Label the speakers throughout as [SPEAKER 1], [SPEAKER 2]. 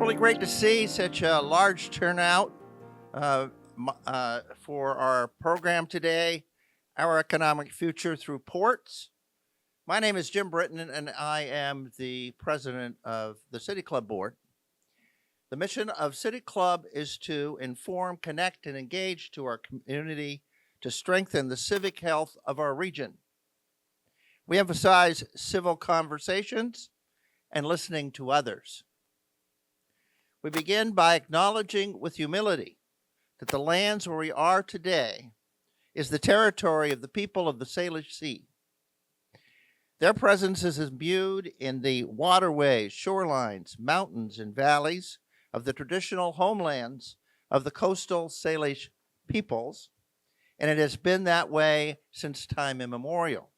[SPEAKER 1] really great to see such a large turnout for our program today, Our Economic Future Through Ports. My name is Jim Britton, and I am the president of the City Club Board. The mission of City Club is to inform, connect, and engage to our community to strengthen the civic health of our region. We emphasize civil conversations and listening to others. We begin by acknowledging with humility that the lands where we are today is the territory of the people of the Salish Sea. Their presence is imbued in the waterways, shorelines, mountains, and valleys of the traditional homelands of the coastal Salish peoples, and it has been that way since time immemorial.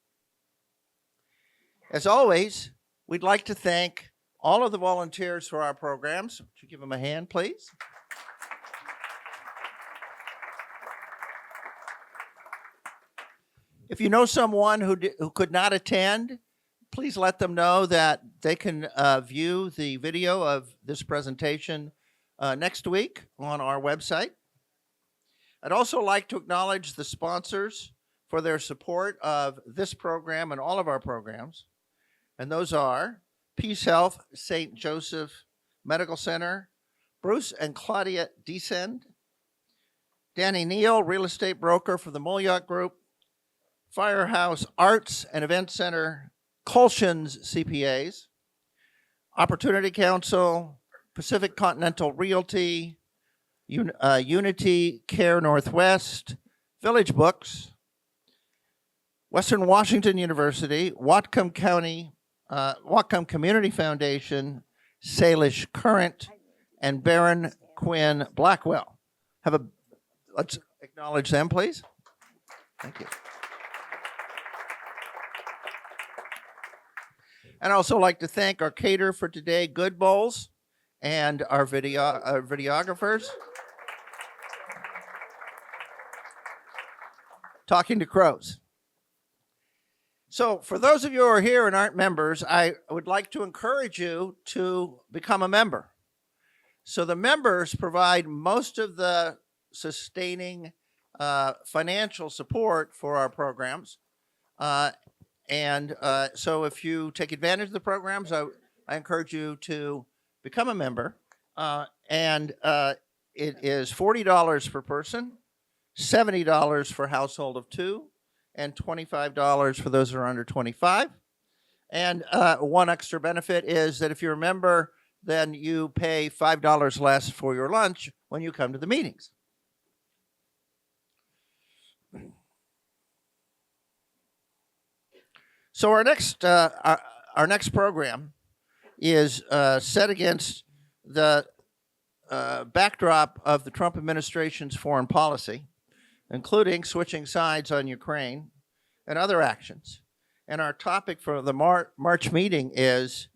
[SPEAKER 1] As always, we'd like to thank all of the volunteers for our programs. Would you give them a hand, please? If you know someone who could not attend, please let them know that they can view the video of this presentation next week on our website. I'd also like to acknowledge the sponsors for their support of this program and all of our programs. And those are Peace Health St. Joseph Medical Center, Bruce and Claudia Descend, Danny Neal, real estate broker for the Molyacht Group, Firehouse Arts and Event Center, Colshan's CPAs, Opportunity Council, Pacific Continental Realty, Unity Care Northwest, Village Books, Western Washington University, Whatcom Community Foundation, Salish Current, and Baron Quinn Blackwell. Let's acknowledge them, please. Thank you. And I'd also like to thank our caterer for today, Good Bowls, and our videographers. Talking to Crows. So for those of you who are here and aren't members, I would like to encourage you to become a member. So the members provide most of the sustaining financial support for our programs. So if you take advantage of the programs, I encourage you to become a member. It is $40 per person, $70 for household of two, and $25 for those who are under 25. And one extra benefit is that if you're a member, then you pay $5 less for your lunch when you come to the meetings. So our next program is set against the backdrop of the Trump administration's foreign policy, including switching sides on Ukraine and other actions. And our topic for the March meeting is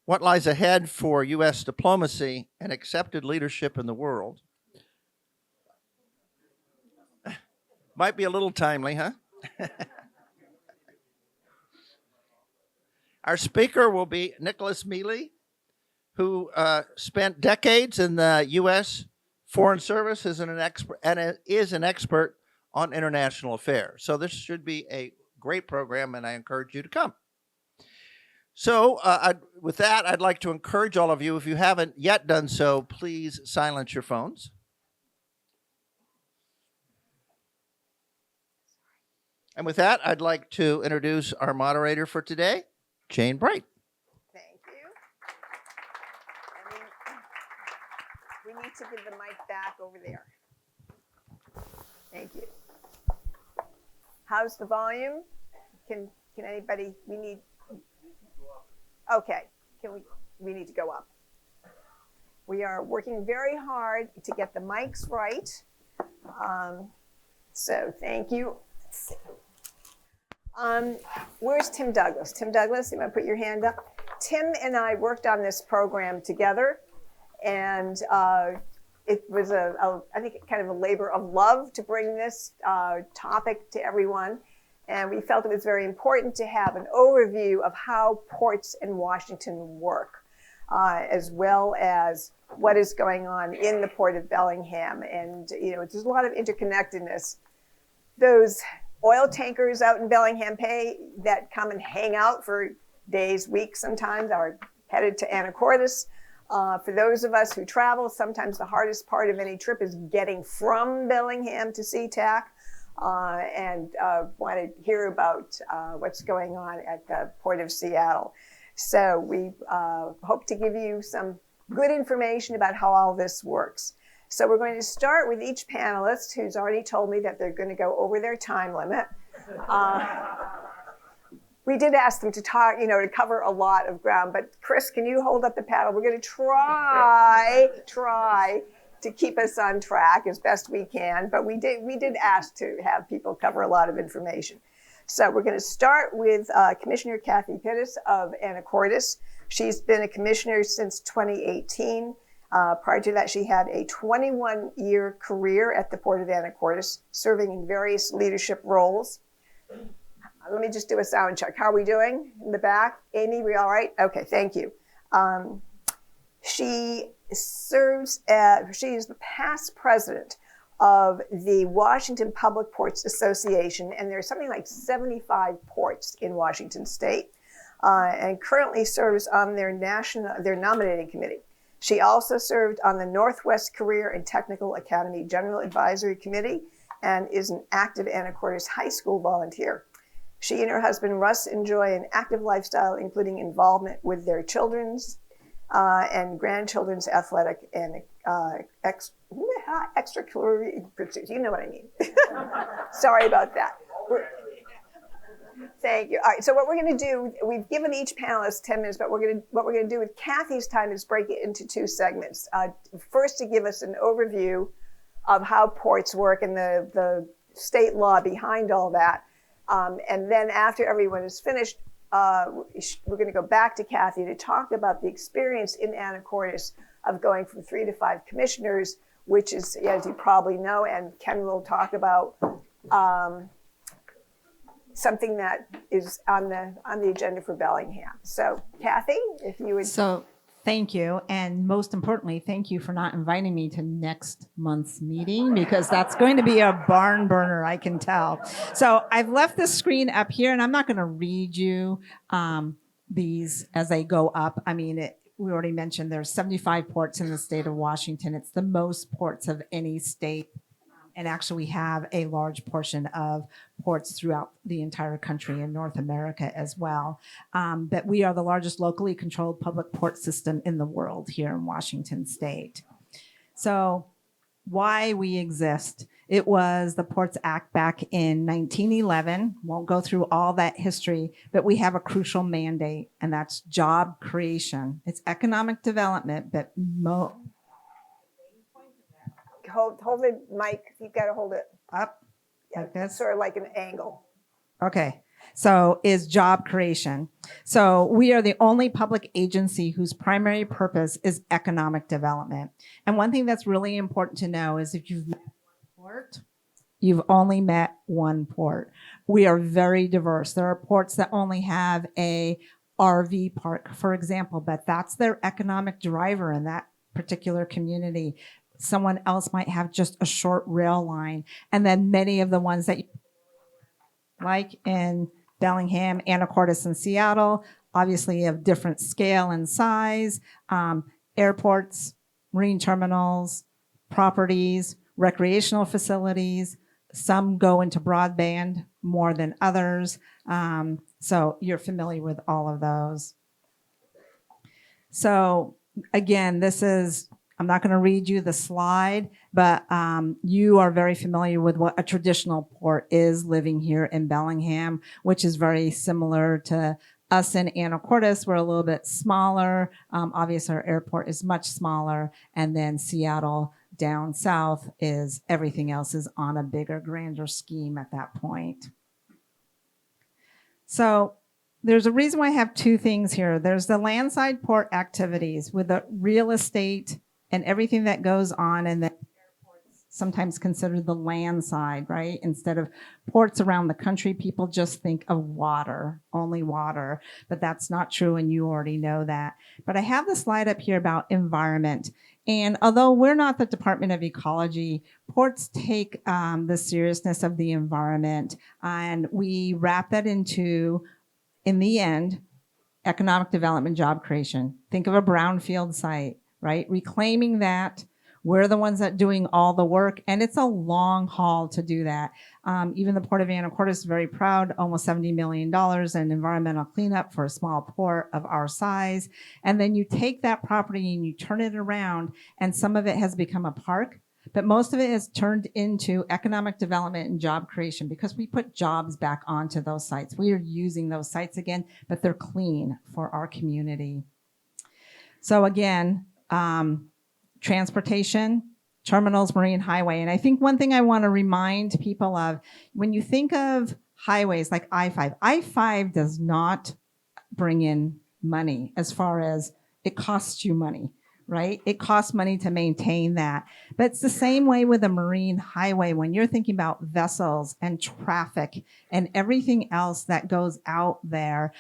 [SPEAKER 1] what lies ahead for U.S. diplomacy and accepted leadership in the world. Might be a little timely, huh? Our speaker will be Nicholas Mealy, who spent decades in the U.S. Foreign Service as an expert on international affairs. So this should be a great program, and I encourage you to come. So with that, I'd like to encourage all of you, if you haven't yet done so, please silence your phones. And with that, I'd like to introduce our moderator for today, Jane Bright.
[SPEAKER 2] Thank you. We need to give the mic back over there. Thank you. How's the volume? Can anybody? We need. Okay. We need to go up. We are working very hard to get the mics right. So thank you. Let's see. Where's Tim Douglas? Tim Douglas, you want to put your hand up? Tim and I worked on this program together, and it was I think kind of a labor of love to bring this topic to everyone. And we felt it was very important to have an overview of how ports in Washington work. as well as what is going on in the Port of Bellingham. And, there's a lot of interconnectedness. Those oil tankers out in Bellingham Bay that come and hang out for days, weeks sometimes, are headed to Anacortes. For those of us who travel, sometimes the hardest part of any trip is getting from Bellingham to SeaTac, and want to hear about what's going on at the Port of Seattle. So we hope to give you some good information about how all this works. So we're going to start with each panelist who's already told me that they're going to go over their time limit. We did ask them to talk, to cover a lot of ground, but Chris, can you hold up the paddle? We're going to try to keep us on track as best we can, but we did ask to have people cover a lot of information. So we're going to start with Commissioner Kathy Pittis of Anacortes. She's been a commissioner since 2018. Prior to that, she had a 21-year career at the Port of Anacortes, serving in various leadership roles. Let me just do a sound check. How are we doing in the back? Amy, we all right? Okay, thank you. She is the past president of the Washington Public Ports Association, and there's something like 75 ports in Washington State, and currently serves on their nominating committee. She also served on the Northwest Career and Technical Academy General Advisory Committee and is an active Anacortes High School volunteer. She and her husband, Russ, enjoy an active lifestyle, including involvement with their children's and grandchildren's athletic and extracurricular pursuits. You know what I mean. Sorry about that. Thank you. All right, so what we're going to do, we've given each panelist 10 minutes, but what we're going to do with Kathy's time is break it into two segments. First, to give us an overview of how ports work and the state law behind all that. And then after everyone is finished, we're going to go back to Kathy to talk about the experience in Anacortes of going from 3 to 5 commissioners, which is, as you probably know, and Ken will talk about, something that is on the agenda for Bellingham. So, Kathy, if you would.
[SPEAKER 3] So, thank you. And most importantly, thank you for not inviting me to next month's meeting, because that's going to be a barn burner, I can tell. So I've left the screen up here, and I'm not going to read you these as they go up. I mean, we already mentioned there's 75 ports in the state of Washington. It's the most ports of any state. And actually, we have a large portion of ports throughout the entire country in North America as well. But we are the largest locally controlled public port system in the world here in Washington State. So why we exist? It was the Ports Act back in 1911. Won't go through all that history, but we have a crucial mandate, and that's job creation. It's economic development, but
[SPEAKER 2] Hold the mic. You've got to hold it
[SPEAKER 3] up like this.
[SPEAKER 2] Sort of like an angle.
[SPEAKER 3] Okay. So is job creation. So we are the only public agency whose primary purpose is economic development. And one thing that's really important to know is if you've met one port, you've only met one port. We are very diverse. There are ports that only have a RV park, for example, but that's their economic driver in that particular community. Someone else might have just a short rail line. And then many of the ones that, like in Bellingham, Anacortes, and Seattle, obviously of different scale and size, airports, marine terminals, properties, recreational facilities. Some go into broadband more than others. So you're familiar with all of those. So again, I'm not going to read you the slide, but you are very familiar with what a traditional port is living here in Bellingham, which is very similar to us in Anacortes. We're a little bit smaller. Obviously, our airport is much smaller. And then Seattle down south everything else is on a bigger, grander scheme at that point. So there's a reason why I have two things here. There's the landside port activities with the real estate and everything that goes on, and then airports sometimes considered the land side, right? Instead of ports around the country, people just think of water, only water, but that's not true, and you already know that. But I have the slide up here about environment. And although we're not the Department of Ecology, ports take the seriousness of the environment, and we wrap that into, in the end, economic development, job creation. Think of a brownfield site, right? Reclaiming that. We're the ones that doing all the work, and it's a long haul to do that. Even the Port of Anacortes is very proud, almost $70 million in environmental cleanup for a small port of our size. And then you take that property and you turn it around, and some of it has become a park, but most of it has turned into economic development and job creation because we put jobs back onto those sites. We are using those sites again, but they're clean for our community. So again, transportation, terminals, marine highway. And I think one thing I want to remind people of, when you think of highways like I-5 does not bring in money as far as it costs you money, right? It costs money to maintain that. But it's the same way with a marine highway. When you're thinking about vessels and traffic and everything else that goes out there,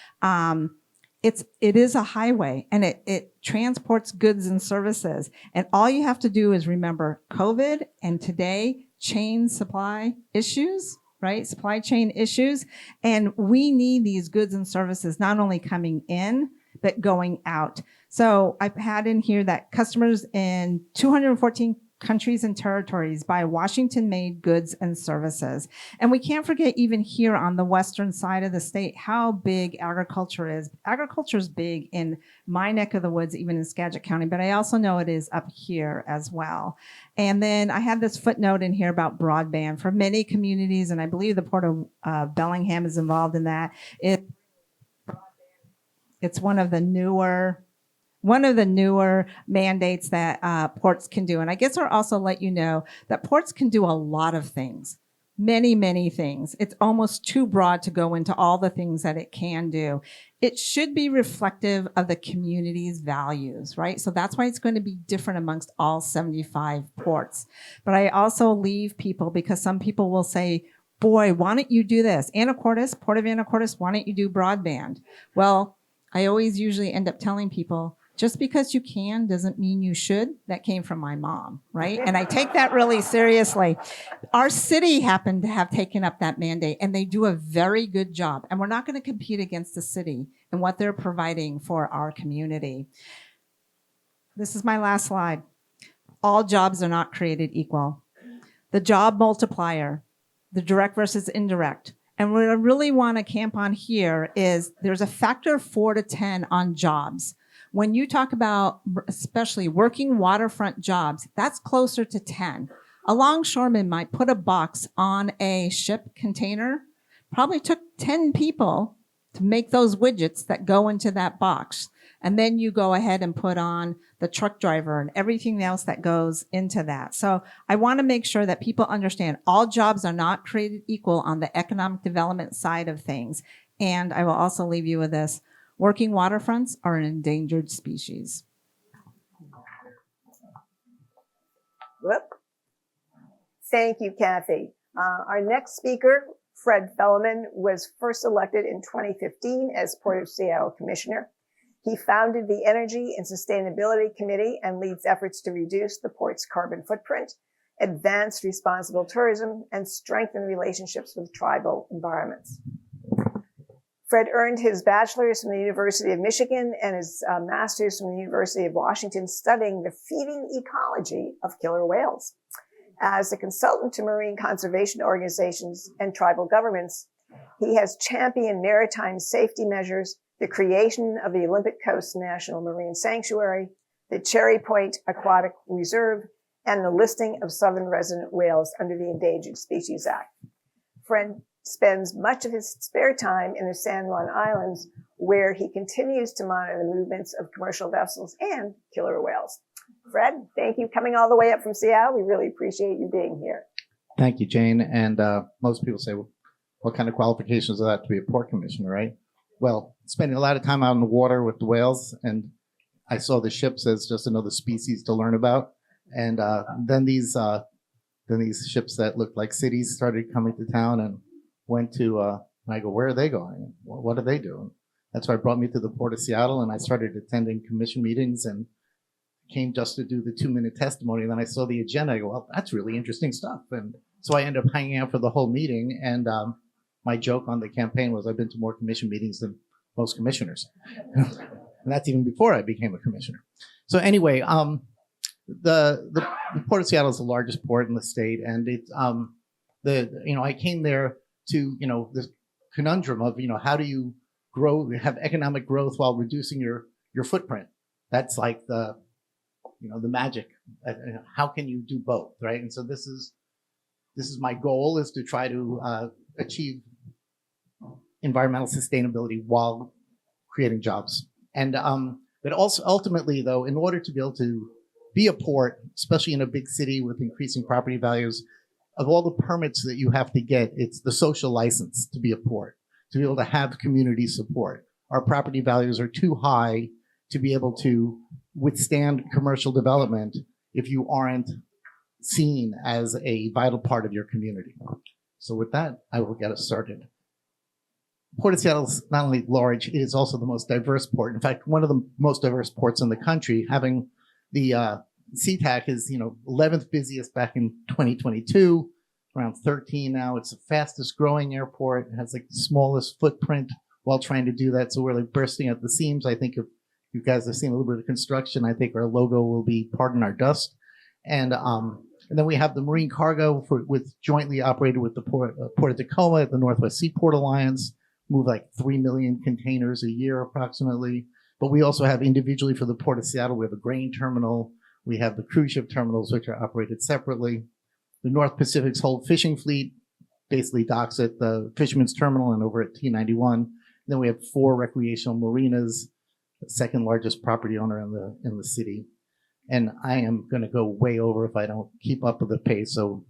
[SPEAKER 3] it is a highway, and it transports goods and services. And all you have to do is remember COVID and today supply issues, right? Supply chain issues. And we need these goods and services not only coming in, but going out. So I've had in here that customers in 214 countries and territories buy Washington-made goods and services. And we can't forget, even here on the western side of the state, how big agriculture is. Agriculture is big in my neck of the woods, even in Skagit County, but I also know it is up here as well. And then I have this footnote in here about broadband. For many communities, and I believe the Port of Bellingham is involved in that, it's one of the newer mandates that ports can do. And I guess I'll also let you know that ports can do a lot of things, many, many things. It's almost too broad to go into all the things that it can do. It should be reflective of the community's values, right? So that's why it's going to be different amongst all 75 ports. But I also leave people, because some people will say, boy, why don't you do this? Anacortes, Port of Anacortes, why don't you do broadband? Well, I always usually end up telling people, just because you can doesn't mean you should. That came from my mom, right? And I take that really seriously. Our city happened to have taken up that mandate, and they do a very good job. And we're not going to compete against the city and what they're providing for our community. This is my last slide. All jobs are not created equal. The job multiplier, the direct versus indirect. And what I really want to camp on here is there's a factor of 4 to 10 on jobs. When you talk about especially working waterfront jobs, that's closer to 10. A longshoreman might put a box on a ship container. Probably took 10 people to make those widgets that go into that box. And then you go ahead and put on the truck driver and everything else that goes into that. So I want to make sure that people understand all jobs are not created equal on the economic development side of things. And I will also leave you with this. Working waterfronts are an endangered species.
[SPEAKER 2] Whoop. Thank you, Kathy. Our next speaker, Fred Felleman, was first elected in 2015 as Port of Seattle Commissioner. He founded the Energy and Sustainability Committee and leads efforts to reduce the port's carbon footprint, advance responsible tourism, and strengthen relationships with tribal environments. Fred earned his bachelor's from the University of Michigan and his master's from the University of Washington, studying the feeding ecology of killer whales. As a consultant to marine conservation organizations and tribal governments, he has championed maritime safety measures, the creation of the Olympic Coast National Marine Sanctuary, the Cherry Point Aquatic Reserve, and the listing of southern resident whales under the Endangered Species Act. Fred spends much of his spare time in the San Juan Islands, where he continues to monitor the movements of commercial vessels and killer whales. Fred, thank you coming all the way up from Seattle. We really appreciate you being here.
[SPEAKER 4] Thank you, Jane. And most people say, well, what kind of qualifications are that to be a port commissioner, right? Well, spending a lot of time out in the water with the whales, and I saw the ships as just another species to learn about. And then these then these ships that looked like cities started coming to town and went to, and I go, where are they going? What are they doing? That's why it brought me to the Port of Seattle, and I started attending commission meetings and came just to do the 2-minute testimony. And then I saw the agenda. I go, well, that's really interesting stuff. And so I ended up hanging out for the whole meeting. And my joke on the campaign was I've been to more commission meetings than most commissioners. And that's even before I became a commissioner. So anyway, the Port of Seattle is the largest port in the state. And it's, I came there to, this conundrum of, how do you have economic growth while reducing your footprint? That's like the magic. How can you do both, right? And so this is my goal, is to try to achieve environmental sustainability while creating jobs. And but also ultimately, though, in order to be able to be a port, especially in a big city with increasing property values, of all the permits that you have to get, it's the social license to be a port, to be able to have community support. Our property values are too high to be able to withstand commercial development if you aren't seen as a vital part of your community. So with that, I will get us started. Port of Seattle is not only large, it is also the most diverse port. In fact, one of the most diverse ports in the country, having the SeaTac is, 11th busiest back in 2022, around 13 now. It's the fastest growing airport. It has like the smallest footprint while trying to do that. So we're like bursting at the seams. I think if you guys have seen a little bit of construction, I think our logo will be Pardon Our Dust. And then we have the marine cargo with jointly operated with the Port of Tacoma at the Northwest Seaport Alliance, move like 3 million containers a year approximately. But we also have individually for the Port of Seattle, we have a grain terminal. We have the cruise ship terminals, which are operated separately. The North Pacific's whole fishing fleet basically docks at the Fisherman's Terminal and over at T91. Then we have 4 recreational marinas, the second largest property owner in the city. And I am going to go way over if I don't keep up with the pace. So,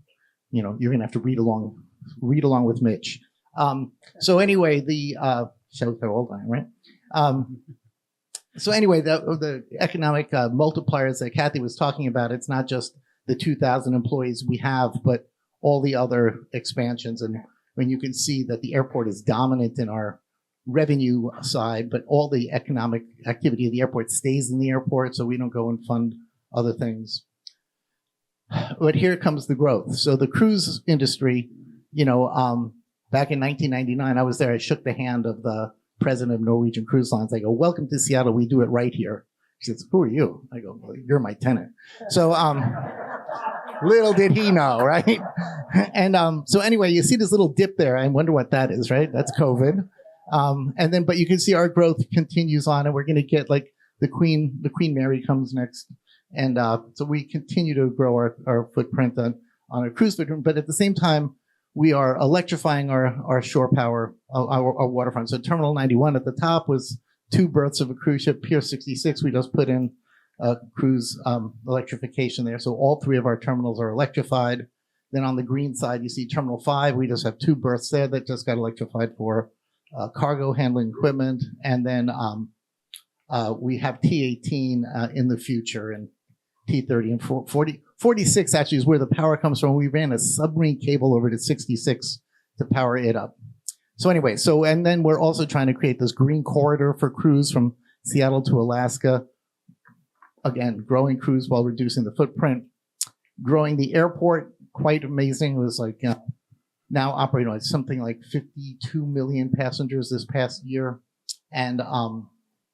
[SPEAKER 4] you're going to have to read along with Mitch. So anyway, the show's so old, right? So anyway, the economic multipliers that Kathy was talking about, it's not just the 2,000 employees we have, but all the other expansions. And when you can see that the airport is dominant in our revenue side, but all the economic activity of the airport stays in the airport, so we don't go and fund other things. But here comes the growth. So the cruise industry, back in 1999, I was there. I shook the hand of the president of Norwegian Cruise Lines. I go, welcome to Seattle. We do it right here. She says, who are you? I go, well, you're my tenant. So little did he know, right? And so anyway, you see this little dip there. I wonder what that is, right? That's COVID. But you can see our growth continues on, and we're going to get like the Queen Mary comes next. And so we continue to grow our footprint on our cruise footprint. But at the same time, we are electrifying our shore power, our waterfront. So Terminal 91 at the top was 2 berths of a cruise ship. Pier 66, we just put in cruise electrification there. So all 3 of our terminals are electrified. Then on the green side, you see Terminal 5. We just have 2 berths there that just got electrified for cargo handling equipment. And then we have T18 in the future, and T30 and 46 actually is where the power comes from. We ran a submarine cable over to 66 to power it up. So anyway, and then we're also trying to create this green corridor for cruise from Seattle to Alaska. Again, growing cruise while reducing the footprint. Growing the airport, quite amazing. It was like now operating on something like 52 million passengers this past year. And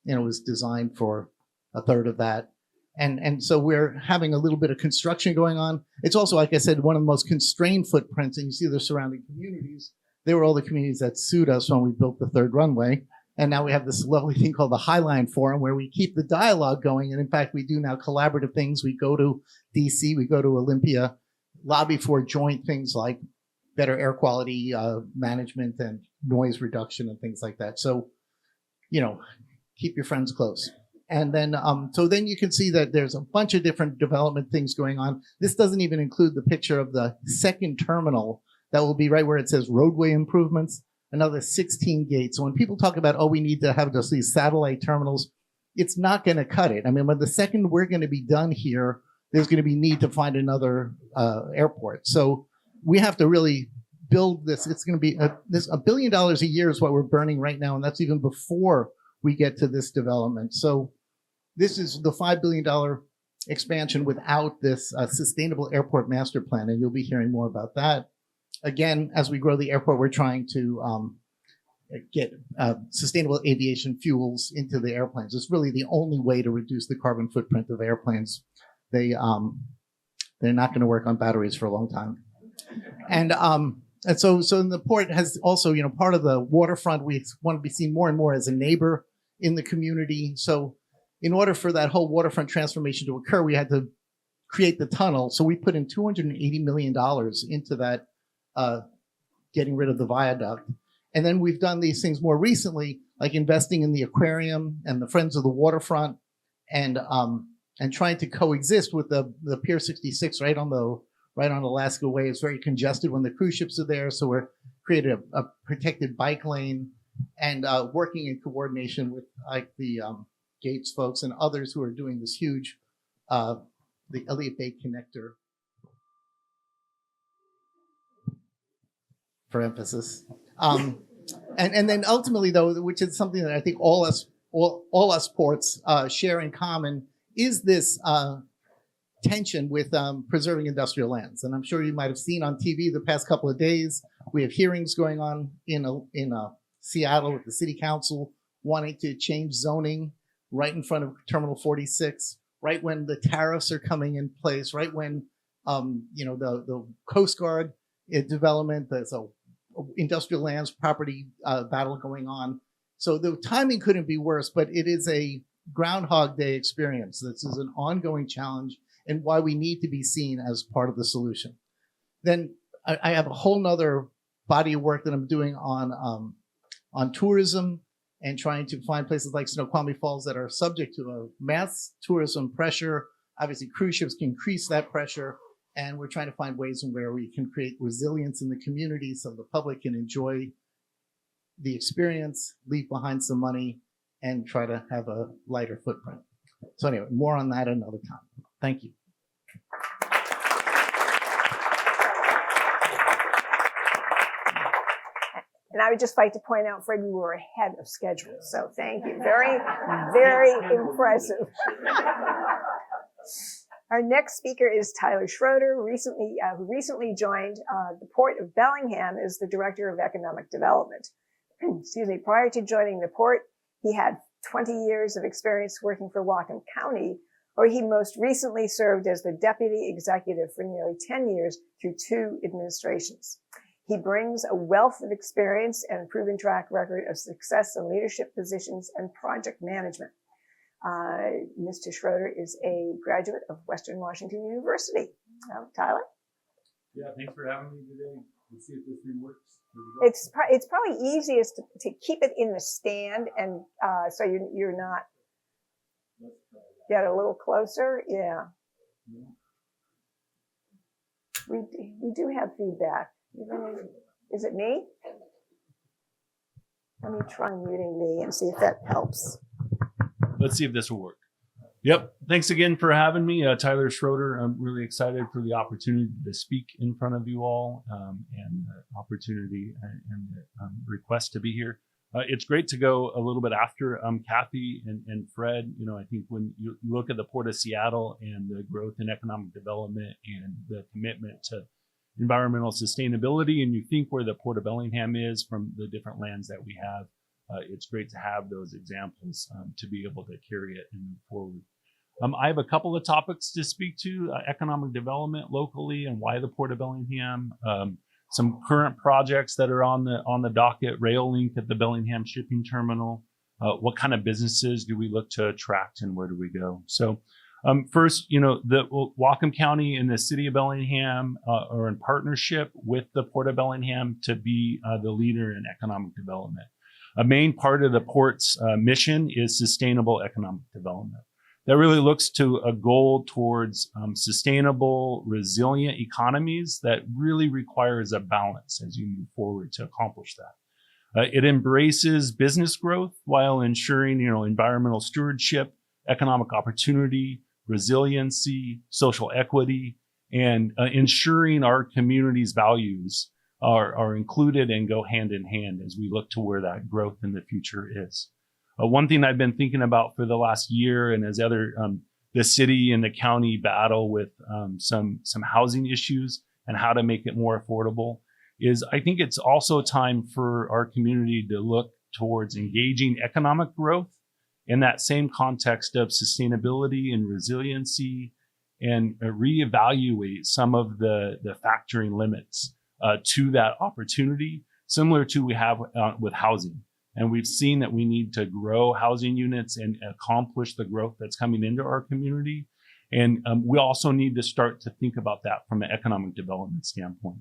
[SPEAKER 4] it was designed for a third of that. And so we're having a little bit of construction going on. It's also, like I said, one of the most constrained footprints. And you see the surrounding communities. They were all the communities that sued us when we built the 3rd runway. And now we have this lovely thing called the Highline Forum, where we keep the dialogue going. And in fact, we do now collaborative things. We go to DC, we go to Olympia, lobby for joint things like better air quality management and noise reduction and things like that. So, keep your friends close. And then, so then you can see that there's a bunch of different development things going on. This doesn't even include the picture of the 2nd terminal that will be right where it says roadway improvements, another 16 gates. So when people talk about, we need to have just these satellite terminals, it's not going to cut it. I mean, when the second we're going to be done here, there's going to be need to find another airport. So we have to really build this. It's going to be $1 billion a year is what we're burning right now, and that's even before we get to this development. So this is the $5 billion expansion without this sustainable airport master plan, and you'll be hearing more about that. Again, as we grow the airport, we're trying to get sustainable aviation fuels into the airplanes. It's really the only way to reduce the carbon footprint of airplanes. They're not going to work on batteries for a long time. And so the port has also, part of the waterfront, we want to be seen more and more as a neighbor in the community. So in order for that whole waterfront transformation to occur, we had to create the tunnel. So we put in $280 million into that, getting rid of the viaduct. And then we've done these things more recently, like investing in the aquarium and the Friends of the Waterfront, and trying to coexist with the Pier 66 right on Alaska Way. It's very congested when the cruise ships are there, so we're creating a protected bike lane and working in coordination with like the Gates folks and others who are doing this huge the Elliott Bay connector. For emphasis. And then ultimately, though, which is something that I think all us ports share in common, is this tension with preserving industrial lands. And I'm sure you might have seen on TV the past couple of days, we have hearings going on in Seattle with the city council wanting to change zoning right in front of Terminal 46, right when the tariffs are coming in place, right when the Coast Guard development, there's a industrial lands property battle going on. So the timing couldn't be worse, but it is a Groundhog Day experience. This is an ongoing challenge and why we need to be seen as part of the solution. Then I have a whole nother body of work that I'm doing on tourism and trying to find places like Snoqualmie Falls that are subject to a mass tourism pressure. Obviously, cruise ships can increase that pressure. And we're trying to find ways in where we can create resilience in the community so the public can enjoy the experience, leave behind some money, and try to have a lighter footprint. So anyway, more on that another time. Thank you.
[SPEAKER 2] And I would just like to point out, Fred, you were ahead of schedule. So thank you. Very, very impressive. Our next speaker is Tyler Schroeder, who recently joined the Port of Bellingham as the Director of Economic Development. Excuse me. Prior to joining the port, he had 20 years of experience working for Whatcom County, where he most recently served as the Deputy Executive for nearly 10 years through 2 administrations. He brings a wealth of experience and a proven track record of success in leadership positions and project management. Mr. Schroeder is a graduate of Western Washington University. Tyler?
[SPEAKER 5] Yeah, thanks for having me today. Let's see if this thing works.
[SPEAKER 2] It's probably easiest to keep it in the stand, and so you're not. Get a little closer. Yeah. We do have feedback. Is it me? Let me try muting me and see if that helps.
[SPEAKER 5] Let's see if this will work. Yep. Thanks again for having me, Tyler Schroeder. I'm really excited for the opportunity to speak in front of you all and the opportunity and the request to be here. It's great to go a little bit after Kathy and Fred. I think when you look at the Port of Seattle and the growth in economic development and the commitment to environmental sustainability, and you think where the Port of Bellingham is from the different lands that we have, it's great to have those examples to be able to carry it and move forward. I have a couple of topics to speak to: economic development locally and why the Port of Bellingham. Some current projects that are on the docket: rail link at the Bellingham shipping terminal. What kind of businesses do we look to attract, and where do we go? So, first, the Whatcom County and the city of Bellingham are in partnership with the Port of Bellingham to be the leader in economic development. A main part of the port's mission is sustainable economic development. That really looks to a goal towards sustainable, resilient economies that really requires a balance as you move forward to accomplish that. It embraces business growth while ensuring, environmental stewardship, economic opportunity, resiliency, social equity, and ensuring our community's values are included and go hand in hand as we look to where that growth in the future is. One thing I've been thinking about for the last year, and as the city and the county battle with some housing issues and how to make it more affordable, is I think it's also time for our community to look towards engaging economic growth in that same context of sustainability and resiliency, and reevaluate some of the factoring limits to that opportunity, similar to we have with housing. And we've seen that we need to grow housing units and accomplish the growth that's coming into our community. And we also need to start to think about that from an economic development standpoint.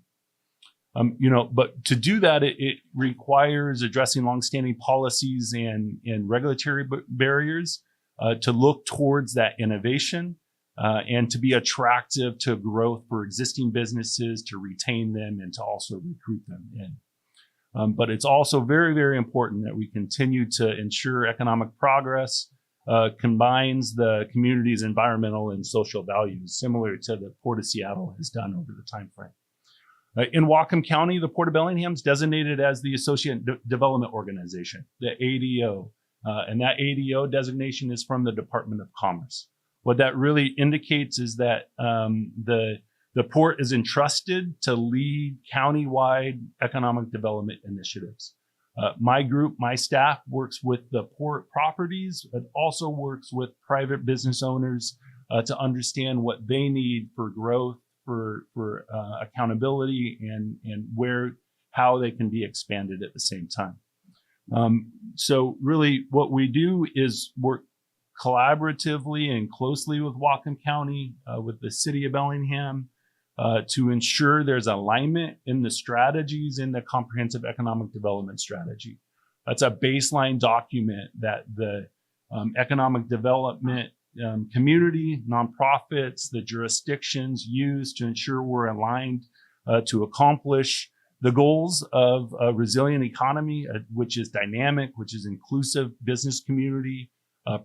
[SPEAKER 5] But to do that, it requires addressing longstanding policies and regulatory barriers to look towards that innovation and to be attractive to growth for existing businesses, to retain them and to also recruit them in. But it's also very, very important that we continue to ensure economic progress combines the community's environmental and social values, similar to the Port of Seattle has done over the time frame. In Whatcom County, the Port of Bellingham is designated as the Associate Development Organization, the ADO, and that ADO designation is from the Department of Commerce. What that really indicates is that the port is entrusted to lead countywide economic development initiatives. My group, my staff works with the port properties, but also works with private business owners to understand what they need for growth, for accountability, and how they can be expanded at the same time. So really what we do is work collaboratively and closely with Whatcom County, with the city of Bellingham, to ensure there's alignment in the strategies in the comprehensive economic development strategy. That's a baseline document that the economic development community, nonprofits, the jurisdictions use to ensure we're aligned to accomplish the goals of a resilient economy, which is dynamic, which is inclusive business community,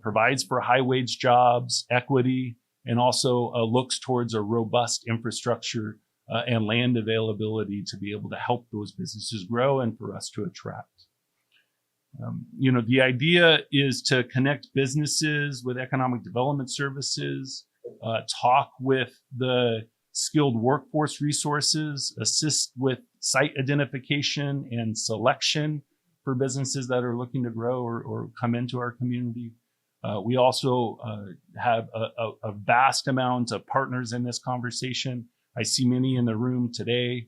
[SPEAKER 5] provides for high wage jobs, equity, and also looks towards a robust infrastructure and land availability to be able to help those businesses grow and for us to attract. The idea is to connect businesses with economic development services, talk with the skilled workforce resources, assist with site identification and selection for businesses that are looking to grow or come into our community. We also have a vast amount of partners in this conversation. I see many in the room today,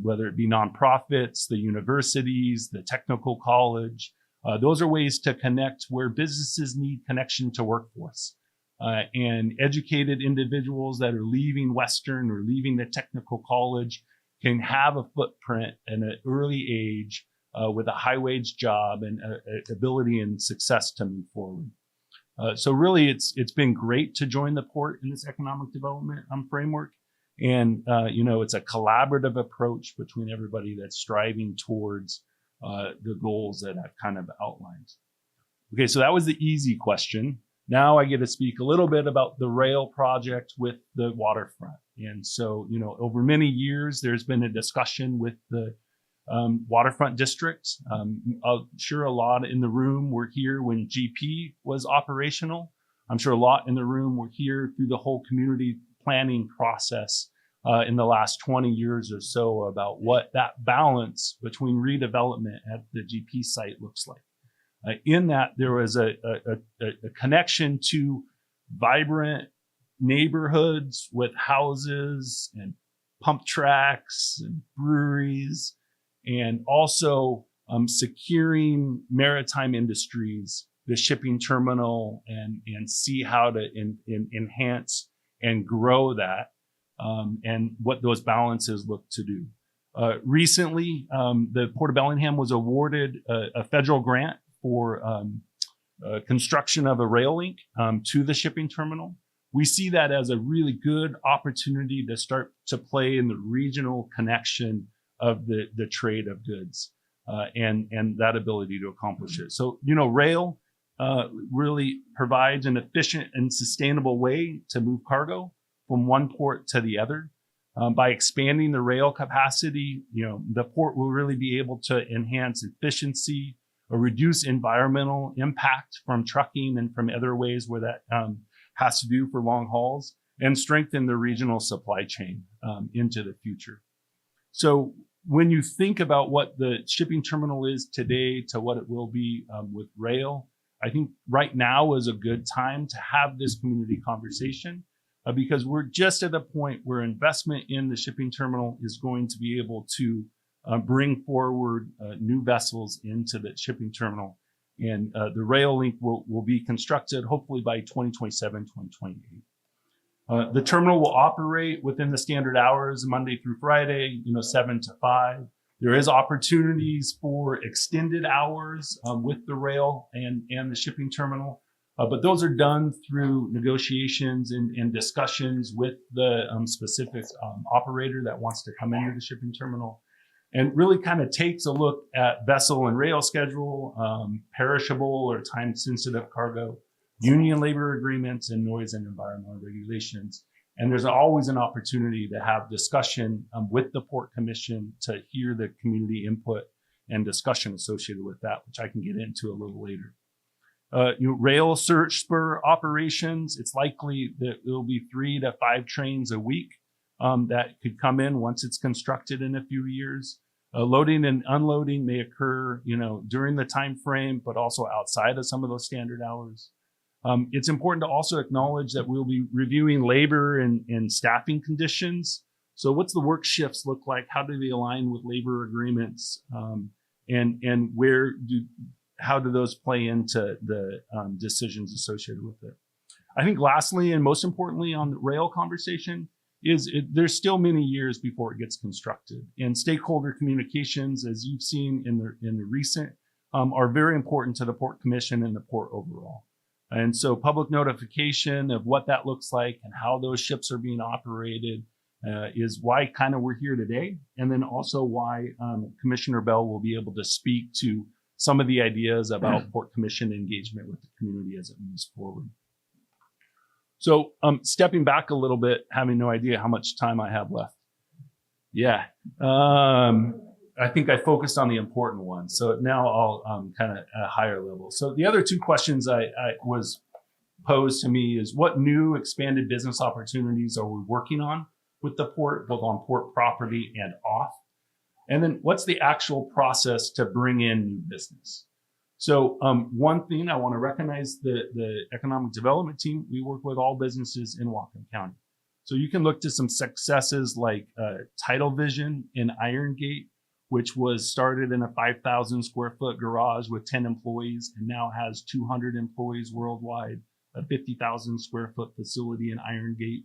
[SPEAKER 5] whether it be nonprofits, the universities, the technical college. Those are ways to connect where businesses need connection to workforce. And educated individuals that are leaving Western or leaving the technical college can have a footprint at an early age with a high wage job and ability and success to move forward. So really, it's been great to join the port in this economic development framework. And, it's a collaborative approach between everybody that's striving towards the goals that I've kind of outlined. Okay, so that was the easy question. Now I get to speak a little bit about the rail project with the waterfront. And so, over many years, there's been a discussion with the waterfront district. I'm sure a lot in the room were here when GP was operational. I'm sure a lot in the room were here through the whole community planning process in the last 20 years or so about what that balance between redevelopment at the GP site looks like. In that, there was a connection to vibrant neighborhoods with houses and pump tracks and breweries, and also securing maritime industries, the shipping terminal, and see how to enhance and grow that, and what those balances look to do. Recently, the Port of Bellingham was awarded a federal grant for construction of a rail link to the shipping terminal. We see that as a really good opportunity to start to play in the regional connection of the trade of goods and that ability to accomplish it. So, rail really provides an efficient and sustainable way to move cargo from one port to the other. By expanding the rail capacity, the port will really be able to enhance efficiency or reduce environmental impact from trucking and from other ways where that has to do for long hauls, and strengthen the regional supply chain into the future. So when you think about what the shipping terminal is today to what it will be with rail, I think right now is a good time to have this community conversation because we're just at a point where investment in the shipping terminal is going to be able to bring forward new vessels into the shipping terminal. And the rail link will be constructed hopefully by 2027, 2028. The terminal will operate within the standard hours, Monday through Friday, 7 to 5. There is opportunities for extended hours with the rail and the shipping terminal, but those are done through negotiations and discussions with the specific operator that wants to come into the shipping terminal, and really kind of takes a look at vessel and rail schedule, perishable or time-sensitive cargo, union labor agreements, and noise and environmental regulations. And there's always an opportunity to have discussion with the Port Commission to hear the community input and discussion associated with that, which I can get into a little later. Rail search spur operations, it's likely that there will be 3 to 5 trains a week that could come in once it's constructed in a few years. Loading and unloading may occur, during the time frame, but also outside of some of those standard hours. It's important to also acknowledge that we'll be reviewing labor and staffing conditions. So what's the work shifts look like? How do they align with labor agreements? And how do those play into the decisions associated with it? I think lastly, and most importantly on the rail conversation, there's still many years before it gets constructed. And stakeholder communications, as you've seen in the recent, are very important to the Port Commission and the port overall. And so public notification of what that looks like and how those ships are being operated is why kind of we're here today. And then also why Commissioner Bell will be able to speak to some of the ideas about Port Commission engagement with the community as it moves forward. So stepping back a little bit, having no idea how much time I have left. Yeah. I think I focused on the important ones. So now I'll kind of at a higher level. So the other 2 questions I was posed to me is what new expanded business opportunities are we working on with the port, both on port property and off? And then what's the actual process to bring in new business? So one thing I want to recognize the economic development team, we work with all businesses in Whatcom County. So you can look to some successes like Tidal Vision in Iron Gate, which was started in a 5,000 square foot garage with 10 employees and now has 200 employees worldwide, a 50,000 square foot facility in Iron Gate,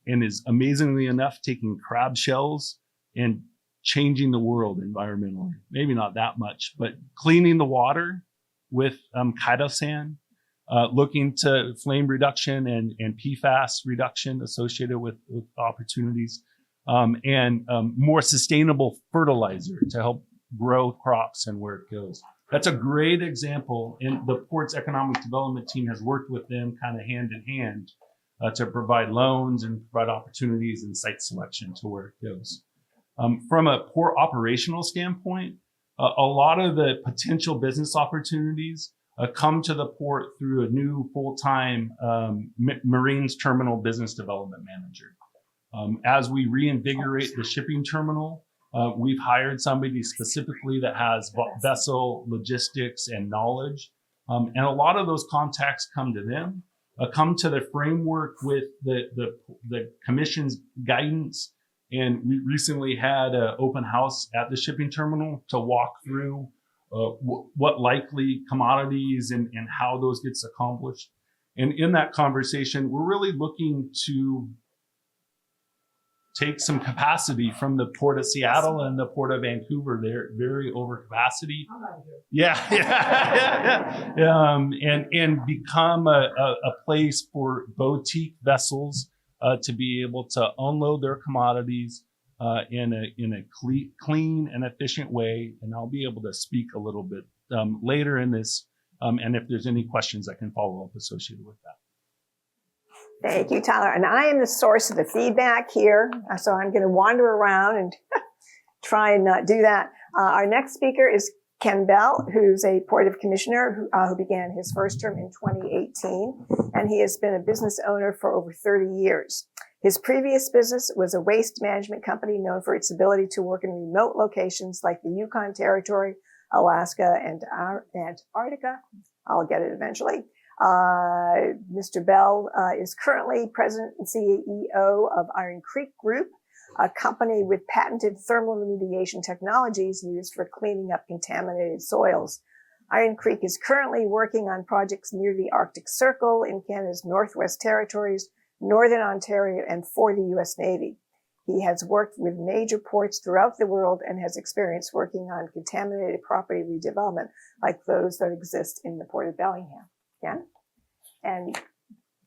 [SPEAKER 5] and is amazingly enough taking crab shells and changing the world environmentally. Maybe not that much, but cleaning the water with chitosan, looking to flame reduction and PFAS reduction associated with opportunities. And more sustainable fertilizer to help grow crops and where it goes. That's a great example. And the port's economic development team has worked with them kind of hand in hand to provide loans and provide opportunities and site selection to where it goes. From a port operational standpoint, a lot of the potential business opportunities come to the port through a new full-time Marines Terminal Business Development Manager. As we reinvigorate the shipping terminal, we've hired somebody specifically that has vessel logistics and knowledge. And a lot of those contacts come to them, come to the framework with the commission's guidance. And we recently had an open house at the shipping terminal to walk through what likely commodities and how those gets accomplished. And in that conversation, we're really looking to take some capacity from the Port of Seattle and the Port of Vancouver. They're very over capacity. Yeah. And become a place for boutique vessels to be able to unload their commodities in a clean and efficient way. And I'll be able to speak a little bit later in this and if there's any questions I can follow up associated with that.
[SPEAKER 2] Thank you, Tyler. And I am the source of the feedback here, so I'm going to wander around and try and not do that. Our next speaker is Ken Bell, who's a Port of Commissioner who began his first term in 2018, and he has been a business owner for over 30 years. His previous business was a waste management company known for its ability to work in remote locations like the Yukon Territory, Alaska, and Antarctica. I'll get it eventually. Mr. Bell is currently president and CEO of Iron Creek Group, a company with patented thermal remediation technologies used for cleaning up contaminated soils. Iron Creek is currently working on projects near the Arctic Circle in Canada's Northwest Territories, Northern Ontario, and for the U.S. Navy. He has worked with major ports throughout the world and has experience working on contaminated property redevelopment like those that exist in the Port of Bellingham. Yeah? And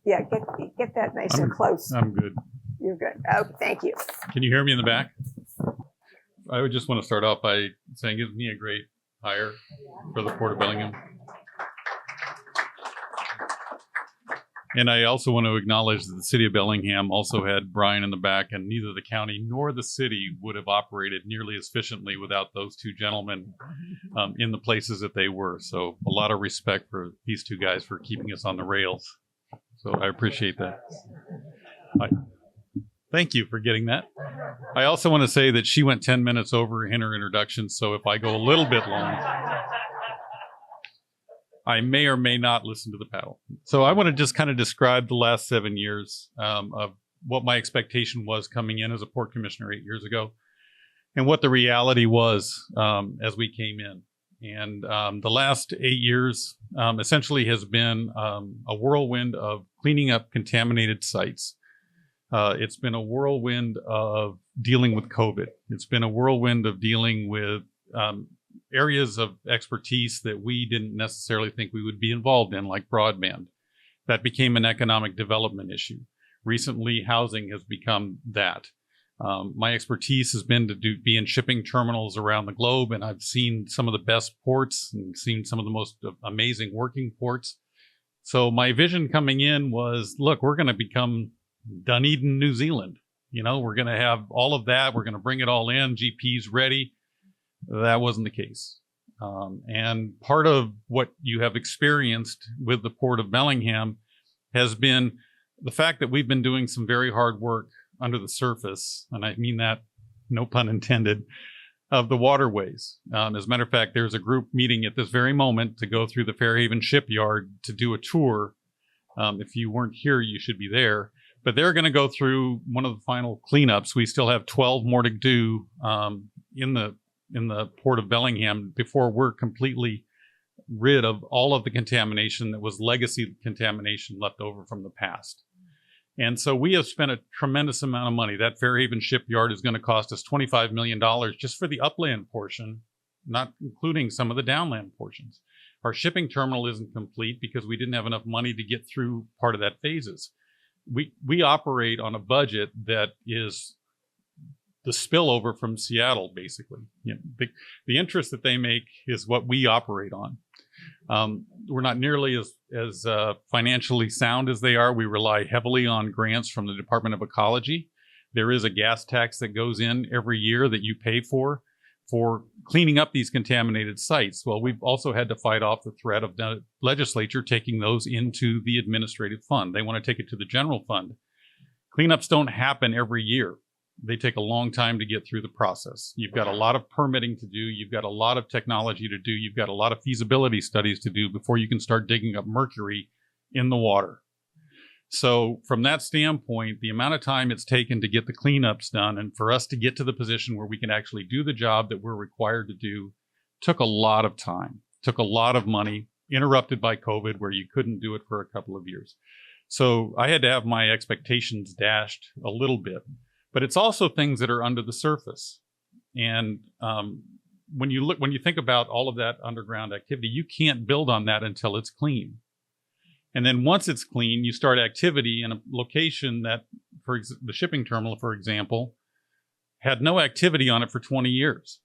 [SPEAKER 2] yeah, get that nice and close.
[SPEAKER 6] I'm good.
[SPEAKER 2] You're good. Oh, thank you.
[SPEAKER 6] Can you hear me in the back? I would just want to start off by saying give me a great hire for the Port of Bellingham. And I also want to acknowledge that the city of Bellingham also had Brian in the back, and neither the county nor the city would have operated nearly as efficiently without those two gentlemen in the places that they were. So a lot of respect for these two guys for keeping us on the rails. So I appreciate that. Thank you for getting that. I also want to say that she went 10 minutes over in her introduction, so if I go a little bit long, I may or may not listen to the paddle. So I want to just kind of describe the last 7 years of what my expectation was coming in as a port commissioner 8 years ago and what the reality was as we came in. And the last 8 years essentially has been a whirlwind of cleaning up contaminated sites. It's been a whirlwind of dealing with COVID. It's been a whirlwind of dealing with areas of expertise that we didn't necessarily think we would be involved in, like broadband. That became an economic development issue. Recently, housing has become that. My expertise has been to be in shipping terminals around the globe, and I've seen some of the best ports and seen some of the most amazing working ports. So my vision coming in was, look, we're going to become Dunedin, New Zealand. You know, we're going to have all of that. We're going to bring it all in. GP's ready. That wasn't the case. And part of what you have experienced with the Port of Bellingham has been the fact that we've been doing some very hard work under the surface, and I mean that, no pun intended, of the waterways. As a matter of fact, there's a group meeting at this very moment to go through the Fairhaven shipyard to do a tour. If you weren't here, you should be there. But they're going to go through one of the final cleanups. We still have 12 more to do in the Port of Bellingham before we're completely rid of all of the contamination that was legacy contamination left over from the past. And so we have spent a tremendous amount of money. That Fairhaven shipyard is going to cost us $25 million just for the upland portion, not including some of the downland portions. Our shipping terminal isn't complete because we didn't have enough money to get through part of that phases. We operate on a budget that is the spillover from Seattle, basically. You know, the interest that they make is what we operate on. We're not nearly as financially sound as they are. We rely heavily on grants from the Department of Ecology. There is a gas tax that goes in every year that you pay for cleaning up these contaminated sites. Well, we've also had to fight off the threat of the legislature taking those into the administrative fund. They want to take it to the general fund. Cleanups don't happen every year. They take a long time to get through the process. You've got a lot of permitting to do. You've got a lot of technology to do. You've got a lot of feasibility studies to do before you can start digging up mercury in the water. So from that standpoint, the amount of time it's taken to get the cleanups done and for us to get to the position where we can actually do the job that we're required to do took a lot of time, took a lot of money, interrupted by COVID where you couldn't do it for a couple of years. So I had to have my expectations dashed a little bit. But it's also things that are under the surface. And when you think about all of that underground activity, you can't build on that until it's clean. And then once it's clean, you start activity in a location that, for the shipping terminal, for example, had no activity on it for 20 years.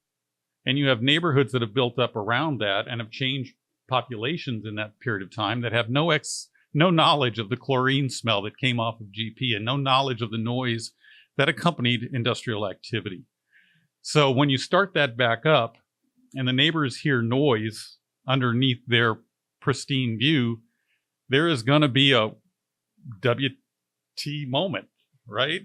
[SPEAKER 6] And you have neighborhoods that have built up around that and have changed populations in that period of time that have no knowledge of the chlorine smell that came off of GP and no knowledge of the noise that accompanied industrial activity. So when you start that back up and the neighbors hear noise underneath their pristine view, there is going to be a WT moment, right?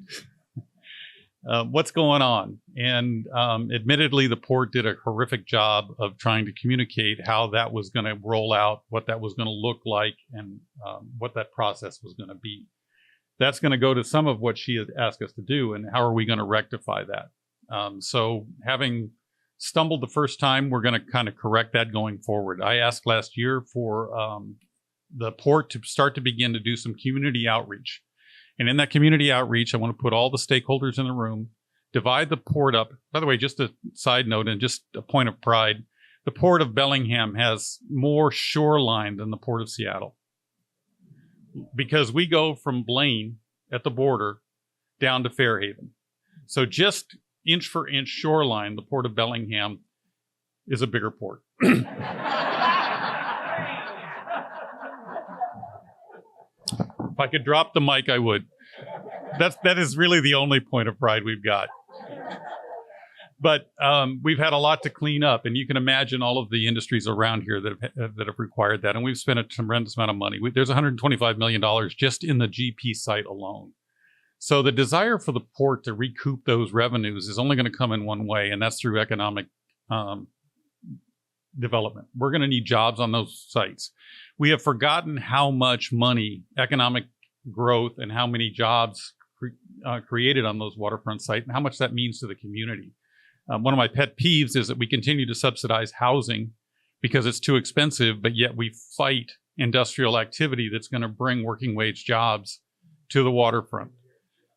[SPEAKER 6] What's going on? And admittedly, the port did a horrific job of trying to communicate how that was going to roll out, what that was going to look like, and what that process was going to be. That's going to go to some of what she had asked us to do, and how are we going to rectify that? So having stumbled the first time, we're going to kind of correct that going forward. I asked last year for the port to start to begin to do some community outreach. And in that community outreach, I want to put all the stakeholders in the room, divide the port up. By the way, just a side note and just a point of pride, the port of Bellingham has more shoreline than the port of Seattle. Because we go from Blaine at the border down to Fairhaven. So just inch for inch shoreline, the port of Bellingham is a bigger port. If I could drop the mic, I would. That is really the only point of pride we've got. But we've had a lot to clean up, and you can imagine all of the industries around here that have required that. And we've spent a tremendous amount of money. There's $125 million just in the GP site alone. So the desire for the port to recoup those revenues is only going to come in one way, and that's through economic development. We're going to need jobs on those sites. We have forgotten how much money, economic growth, and how many jobs created on those waterfront sites, and how much that means to the community. One of my pet peeves is that we continue to subsidize housing because it's too expensive, but yet we fight industrial activity that's going to bring working wage jobs to the waterfront.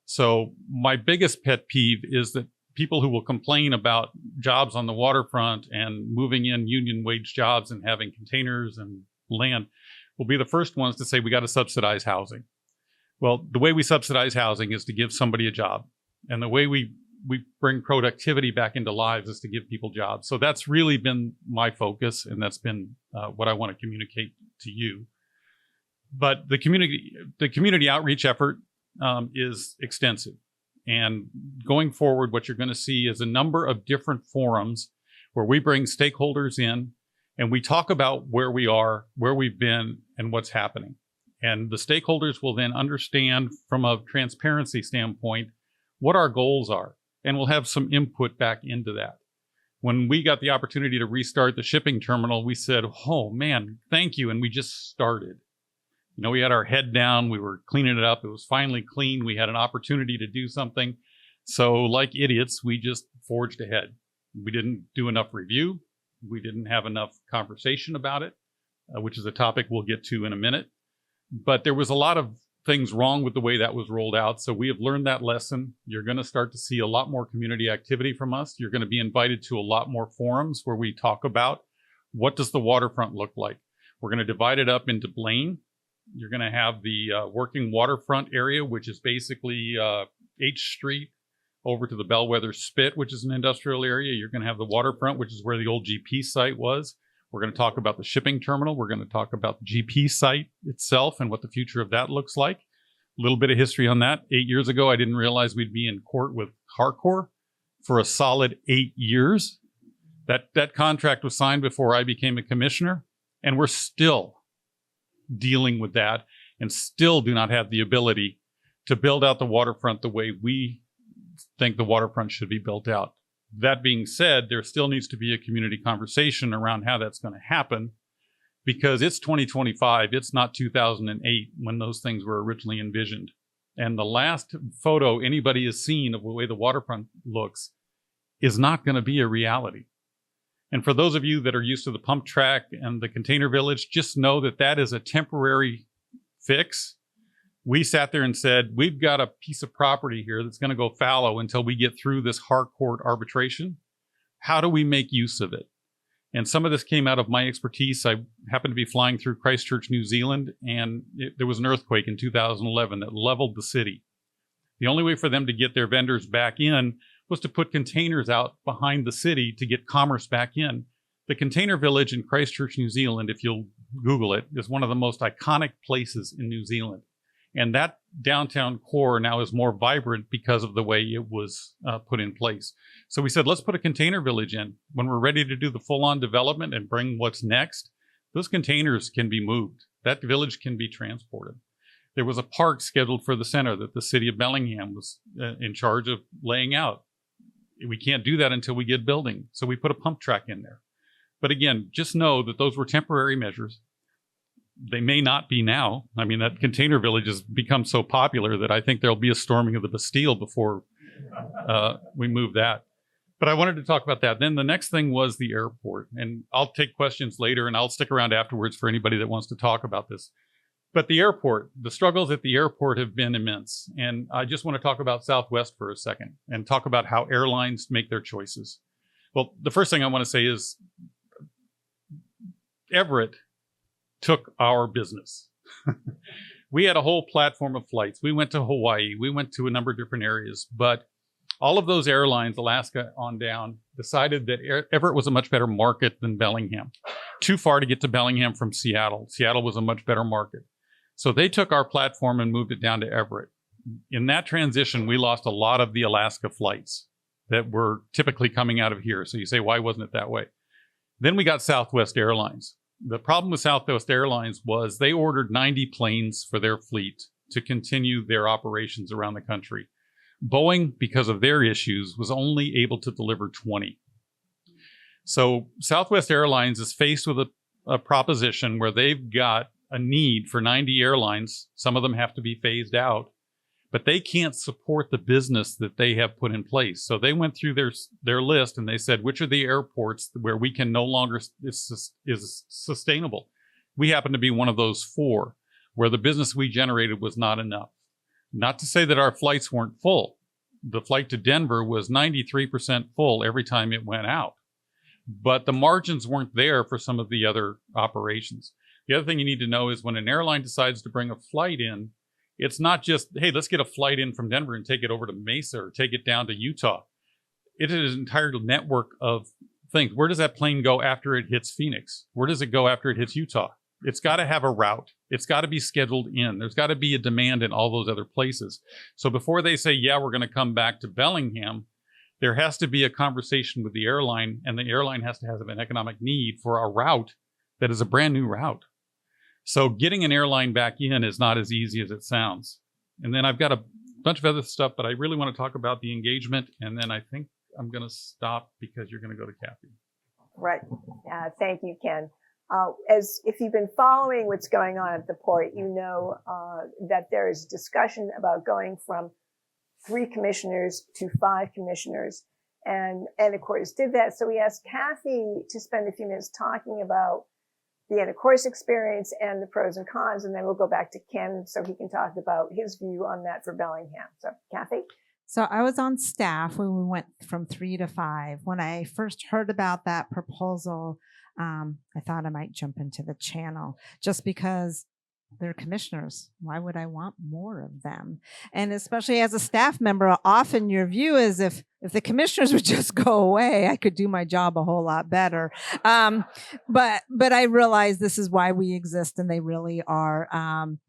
[SPEAKER 6] So my biggest pet peeve is that people who will complain about jobs on the waterfront and moving in union wage jobs and having containers and land will be the first ones to say we got to subsidize housing. Well, the way we subsidize housing is to give somebody a job. And the way we bring productivity back into lives is to give people jobs. So that's really been my focus, and that's been what I want to communicate to you. But the community outreach effort is extensive. And going forward, what you're going to see is a number of different forums where we bring stakeholders in and we talk about where we are, where we've been, and what's happening. And the stakeholders will then understand from a transparency standpoint what our goals are. And we'll have some input back into that. When we got the opportunity to restart the shipping terminal, we said, oh man, thank you. And we just started. You know, we had our head down, we were cleaning it up. It was finally clean. We had an opportunity to do something. So like idiots, we just forged ahead. We didn't do enough review. We didn't have enough conversation about it, which is a topic we'll get to in a minute. But there was a lot of things wrong with the way that was rolled out. So we have learned that lesson. You're going to start to see a lot more community activity from us. You're going to be invited to a lot more forums where we talk about what does the waterfront look like. We're going to divide it up into Blaine. You're going to have the working waterfront area, which is basically H Street over to the Bellwether Spit, which is an industrial area. You're going to have the waterfront, which is where the old GP site was. We're going to talk about the shipping terminal. We're going to talk about the GP site itself and what the future of that looks like. A little bit of history on that. 8 years ago, I didn't realize we'd be in court with Harcourt for a solid 8 years. That contract was signed before I became a commissioner, and we're still dealing with that and still do not have the ability to build out the waterfront the way we think the waterfront should be built out. That being said, there still needs to be a community conversation around how that's going to happen, because it's 2025. It's not 2008 when those things were originally envisioned. And the last photo anybody has seen of the way the waterfront looks is not going to be a reality. And for those of you that are used to the pump track and the container village, just know that that is a temporary fix. We sat there and said, we've got a piece of property here that's going to go fallow until we get through this Harcourt arbitration. How do we make use of it? And some of this came out of my expertise. I happened to be flying through Christchurch, New Zealand, and there was an earthquake in 2011 that leveled the city. The only way for them to get their vendors back in was to put containers out behind the city to get commerce back in. The Container Village in Christchurch, New Zealand, if you'll Google it, is one of the most iconic places in New Zealand. And that downtown core now is more vibrant because of the way it was put in place. So we said, let's put a container village in. When we're ready to do the full-on development and bring what's next, those containers can be moved. That village can be transported. There was a park scheduled for the center that the city of Bellingham was in charge of laying out. We can't do that until we get building. So we put a pump track in there. But again, just know that those were temporary measures. They may not be now. I mean, that container village has become so popular that I think there'll be a storming of the Bastille before we move that. But I wanted to talk about that. Then the next thing was the airport. And I'll take questions later, and I'll stick around afterwards for anybody that wants to talk about this. But the airport, the struggles at the airport have been immense. And I just want to talk about Southwest for a second and talk about how airlines make their choices. Well, the first thing I want to say is Everett took our business. We had a whole platform of flights. We went to Hawaii. We went to a number of different areas. But all of those airlines, Alaska on down, decided that Everett was a much better market than Bellingham. Too far to get to Bellingham from Seattle. Seattle was a much better market. So they took our platform and moved it down to Everett. In that transition, we lost a lot of the Alaska flights that were typically coming out of here. So you say, why wasn't it that way? Then we got Southwest Airlines. The problem with Southwest Airlines was they ordered 90 planes for their fleet to continue their operations around the country. Boeing, because of their issues, was only able to deliver 20. So Southwest Airlines is faced with a proposition where they've got a need for 90 airlines. Some of them have to be phased out, but they can't support the business that they have put in place. So they went through their list and they said, which are the airports where we can no longer is sustainable? We happen to be one of those 4 where the business we generated was not enough. Not to say that our flights weren't full. The flight to Denver was 93% full every time it went out, but the margins weren't there for some of the other operations. The other thing you need to know is when an airline decides to bring a flight in, it's not just, hey, let's get a flight in from Denver and take it over to Mesa or take it down to Utah. It is an entire network of things. Where does that plane go after it hits Phoenix? Where does it go after it hits Utah? It's got to have a route. It's got to be scheduled in. There's got to be a demand in all those other places. So before they say, yeah, we're going to come back to Bellingham, there has to be a conversation with the airline, and the airline has to have an economic need for a route that is a brand new route. So getting an airline back in is not as easy as it sounds. And then I've got a bunch of other stuff, but I really want to talk about the engagement. And then I think I'm going to stop because you're going to go to Kathy.
[SPEAKER 2] Right. Thank you, Ken. As if you've been following what's going on at the port, you know that there is discussion about going from 3 commissioners to 5 commissioners. And of course did that. So we asked Kathy to spend a few minutes talking about the end of course experience and the pros and cons, and then we'll go back to Ken so he can talk about his view on that for Bellingham. So Kathy?
[SPEAKER 3] So I was on staff when we went from 3 to 5. When I first heard about that proposal, I thought I might jump into the channel just because they're commissioners. Why would I want more of them? And especially as a staff member, often your view is if the commissioners would just go away, I could do my job a whole lot better. But I realize this is why we exist, and they really are.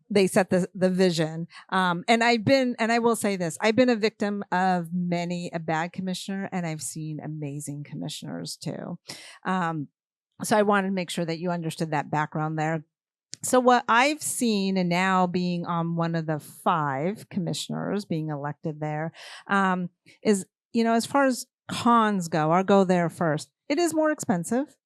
[SPEAKER 3] They set the vision. And I will say this, I've been a victim of many a bad commissioner, and I've seen amazing commissioners too. So I wanted to make sure that you understood that background there. So what I've seen, and now being on one of the 5 commissioners being elected there, is, as far as cons go, I'll go there first. It is more expensive,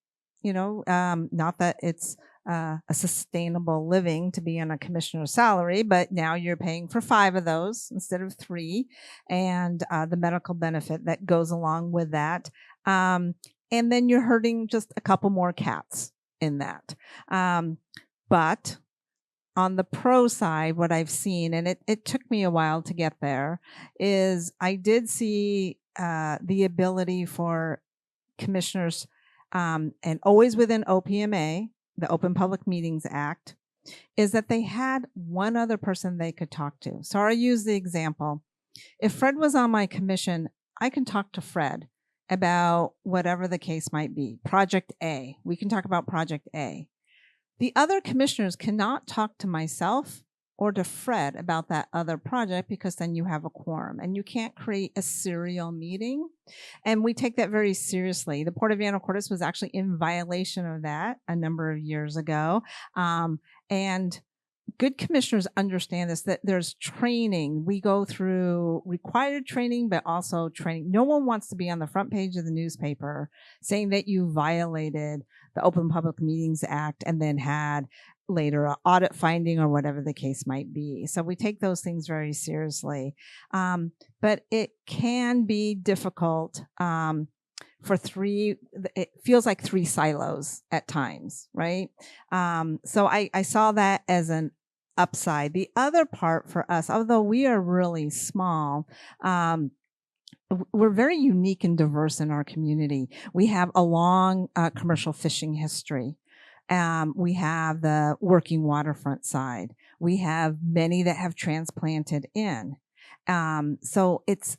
[SPEAKER 3] not that it's a sustainable living to be on a commissioner's salary, but now you're paying for 5 of those instead of 3, and the medical benefit that goes along with that. And then you're hurting just a couple more cats in that. But on the pro side, what I've seen, and it took me a while to get there, is I did see the ability for commissioners, and always within OPMA, the Open Public Meetings Act, is that they had one other person they could talk to. So I'll use the example. If Fred was on my commission, I can talk to Fred. about whatever the case might be. Project A. We can talk about Project A. The other commissioners cannot talk to myself or to Fred about that other project because then you have a quorum and you can't create a serial meeting. And we take that very seriously. The Port of Anacortes was actually in violation of that a number of years ago. And good commissioners understand this, that there's training. We go through required training, but also training. No one wants to be on the front page of the newspaper saying that you violated the Open Public Meetings Act and then had later an audit finding or whatever the case might be. So we take those things very seriously. But it can be difficult it feels like three silos at times, right? So I saw that as an upside. The other part for us, although we are really small, we're very unique and diverse in our community. We have a long commercial fishing history. We have the working waterfront side. We have many that have transplanted in. So it's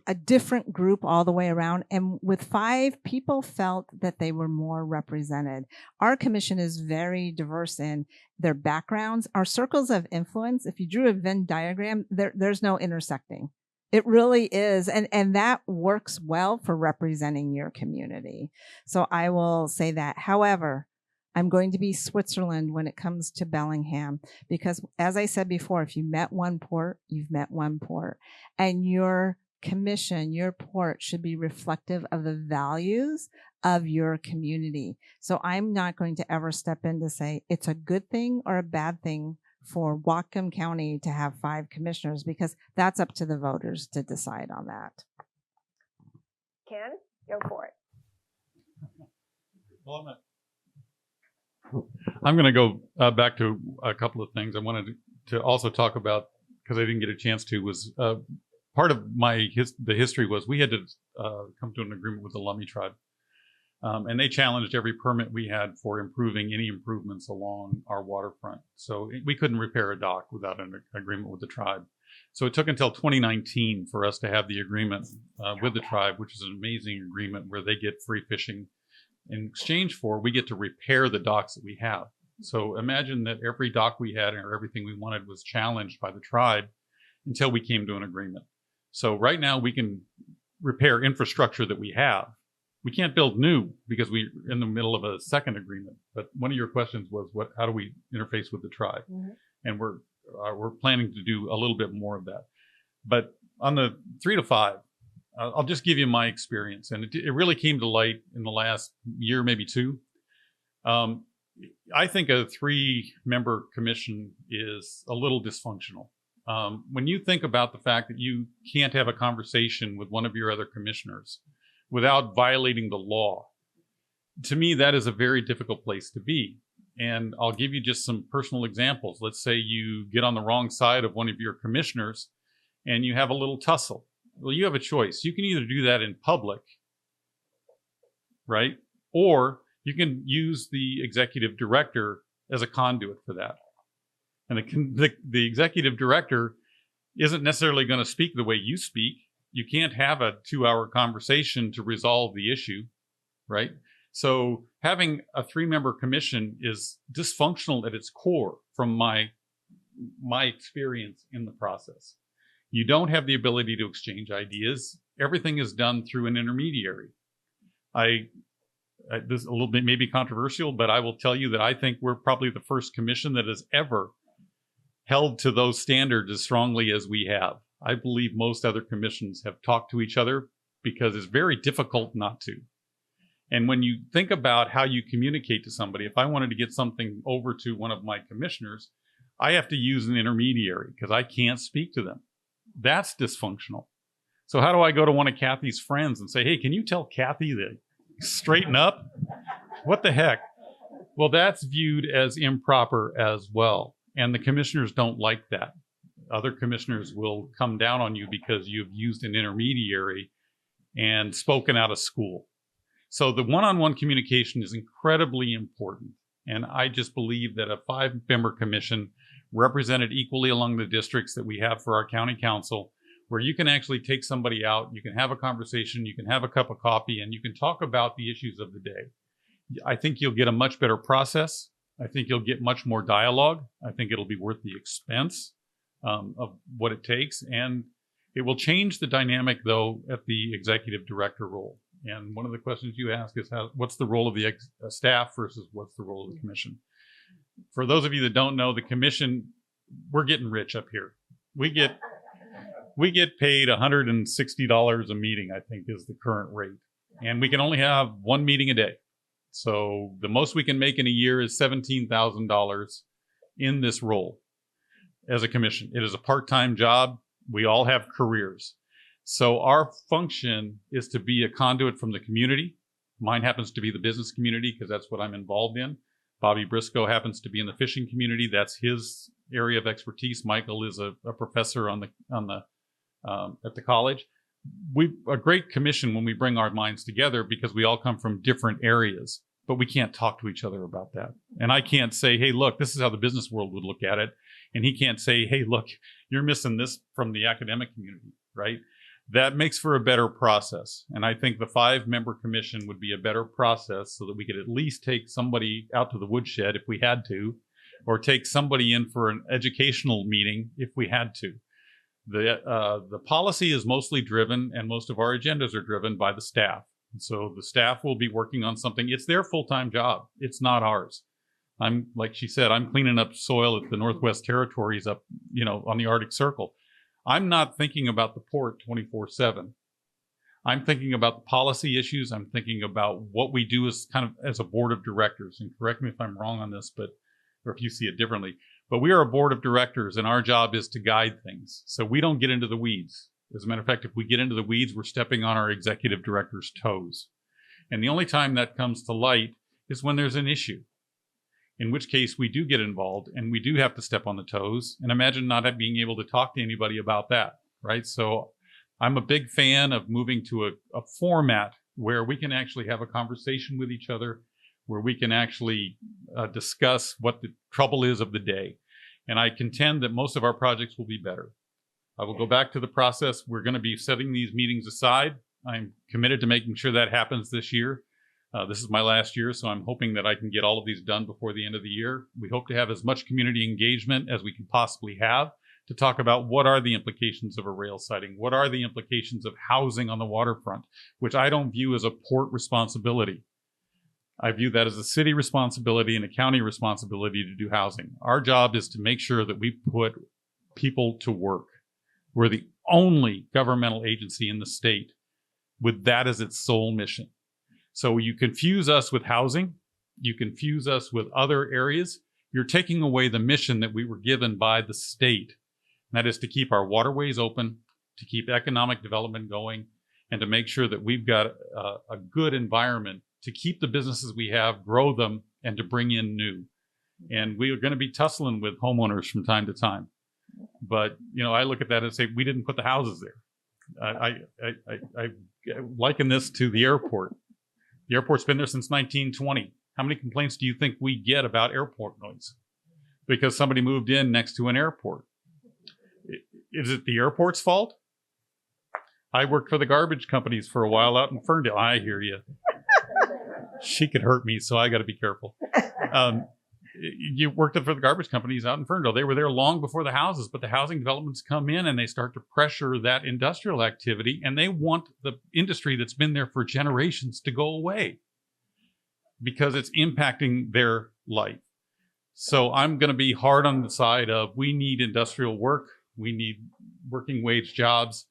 [SPEAKER 3] a different group all the way around. And with 5 people felt that they were more represented. Our commission is very diverse in their backgrounds. Our circles of influence, if you drew a Venn diagram, there's no intersecting. It really is. And that works well for representing your community. So I will say that. However, I'm going to be Switzerland when it comes to Bellingham, because as I said before, if you met one port, you've met one port. And your commission, your port should be reflective of the values of your community. So I'm not going to ever step in to say it's a good thing or a bad thing for Whatcom County to have 5 commissioners, because that's up to the voters to decide on that.
[SPEAKER 2] Ken, go for it.
[SPEAKER 6] Well, I'm going to go back to a couple of things I wanted to also talk about, because I didn't get a chance to, was part of the history was we had to come to an agreement with the Lummi tribe. And they challenged every permit we had for improving any improvements along our waterfront. So we couldn't repair a dock without an agreement with the tribe. So it took until 2019 for us to have the agreement with the tribe, which is an amazing agreement where they get free fishing. In exchange for, we get to repair the docks that we have. So imagine that every dock we had or everything we wanted was challenged by the tribe until we came to an agreement. So right now we can repair infrastructure that we have. We can't build new because we're in the middle of a second agreement. But one of your questions was, how do we interface with the tribe? Mm-hmm. And we're planning to do a little bit more of that. But on the 3 to 5, I'll just give you my experience, and it really came to light in the last year, maybe 2. I think a 3-member commission is a little dysfunctional. When you think about the fact that you can't have a conversation with one of your other commissioners without violating the law, to me, that is a very difficult place to be. And I'll give you just some personal examples. Let's say you get on the wrong side of one of your commissioners and you have a little tussle. Well, you have a choice. You can either do that in public, right? Or you can use the executive director as a conduit for that. And the executive director isn't necessarily going to speak the way you speak. You can't have a 2-hour conversation to resolve the issue, right? So having a 3-member commission is dysfunctional at its core from my experience in the process. You don't have the ability to exchange ideas. Everything is done through an intermediary. This is a little bit maybe controversial, but I will tell you that I think we're probably the first commission that has ever held to those standards as strongly as we have. I believe most other commissions have talked to each other because it's very difficult not to. And when you think about how you communicate to somebody, if I wanted to get something over to one of my commissioners, I have to use an intermediary because I can't speak to them. That's dysfunctional. So how do I go to one of Kathy's friends and say, hey, can you tell Kathy to straighten up? What the heck? Well, that's viewed as improper as well. And the commissioners don't like that. Other commissioners will come down on you because you've used an intermediary and spoken out of school. So the one-on-one communication is incredibly important. And I just believe that a 5-member commission represented equally along the districts that we have for our county council where you can actually take somebody out, you can have a conversation, you can have a cup of coffee, and you can talk about the issues of the day. I think you'll get a much better process. I think you'll get much more dialogue. I think it'll be worth the expense of what it takes. And it will change the dynamic, though, at the executive director role. And one of the questions you ask is, what's the role of the staff versus what's the role of the commission? For those of you that don't know, the commission, we're getting rich up here. We get paid $160 a meeting, I think, is the current rate. And we can only have one meeting a day. So the most we can make in a year is $17,000 in this role as a commission. It is a part-time job. We all have careers. So our function is to be a conduit from the community. Mine happens to be the business community because that's what I'm involved in. Bobby Briscoe happens to be in the fishing community. That's his area of expertise. Michael is a professor at the college. A great commission when we bring our minds together because we all come from different areas, but we can't talk to each other about that. And I can't say, hey, look, this is how the business world would look at it. And he can't say, hey, look, you're missing this from the academic community, right? That makes for a better process. And I think the 5-member commission would be a better process so that we could at least take somebody out to the woodshed if we had to, or take somebody in for an educational meeting if we had to. The policy is mostly driven, and most of our agendas are driven by the staff. And so the staff will be working on something. It's their full-time job. It's not ours. Like she said, I'm cleaning up soil at the Northwest Territories up, on the Arctic Circle. I'm not thinking about the port 24/7. I'm thinking about the policy issues. I'm thinking about what we do as a board of directors. And correct me if I'm wrong on this, or if you see it differently. But we are a board of directors, and our job is to guide things. So we don't get into the weeds. As a matter of fact, if we get into the weeds, we're stepping on our executive director's toes. And the only time that comes to light is when there's an issue, in which case we do get involved and we do have to step on the toes. And imagine not being able to talk to anybody about that, right? So I'm a big fan of moving to a format where we can actually have a conversation with each other, where we can actually discuss what the trouble is of the day. And I contend that most of our projects will be better. I will go back to the process. We're going to be setting these meetings aside. I'm committed to making sure that happens this year. This is my last year, so I'm hoping that I can get all of these done before the end of the year. We hope to have as much community engagement as we can possibly have to talk about what are the implications of a rail siding, what are the implications of housing on the waterfront, which I don't view as a port responsibility. I view that as a city responsibility and a county responsibility to do housing. Our job is to make sure that we put people to work. We're the only governmental agency in the state with that as its sole mission. So you confuse us with housing, you confuse us with other areas, you're taking away the mission that we were given by the state. And that is to keep our waterways open, to keep economic development going, and to make sure that we've got a good environment to keep the businesses we have, grow them, and to bring in new. And we are going to be tussling with homeowners from time to time. But, I look at that and say, we didn't put the houses there. I liken this to the airport. The airport's been there since 1920. How many complaints do you think we get about airport noise? Because somebody moved in next to an airport. Is it the airport's fault? I worked for the garbage companies for a while out in Ferndale. I hear you. She could hurt me, so I got to be careful. You worked for the garbage companies out in Ferndale. They were there long before the houses, but the housing developments come in and they start to pressure that industrial activity, and they want the industry that's been there for generations to go away because it's impacting their life. So I'm going to be hard on the side of we need industrial work. We need working wage jobs.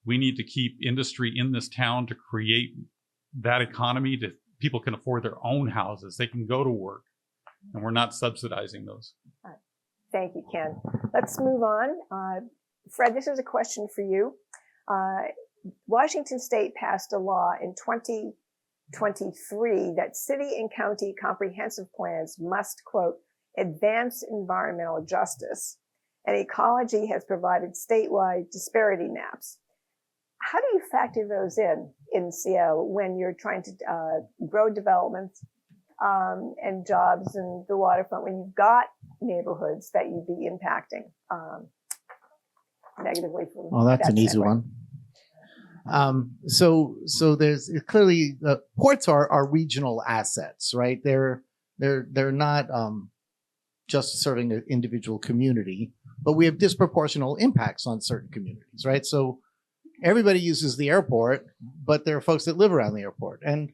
[SPEAKER 6] We need to keep industry in this town to create that economy that people can afford their own houses. They can go to work. And we're not subsidizing those.
[SPEAKER 2] Thank you, Ken. Let's move on. Fred, this is a question for you. Washington State passed a law in 2023 that city and county comprehensive plans must, quote, advance environmental justice. And Ecology has provided statewide disparity maps. How do you factor those in Seattle when you're trying to grow development and jobs in the waterfront, when you've got neighborhoods that you'd be impacting? negatively from
[SPEAKER 4] Well, that's
[SPEAKER 2] that
[SPEAKER 4] an easy
[SPEAKER 2] standpoint?
[SPEAKER 4] one. So there's clearly ports are regional assets, right? They're not just serving an individual community, but we have disproportional impacts on certain communities, right? So everybody uses the airport, but there are folks that live around the airport, and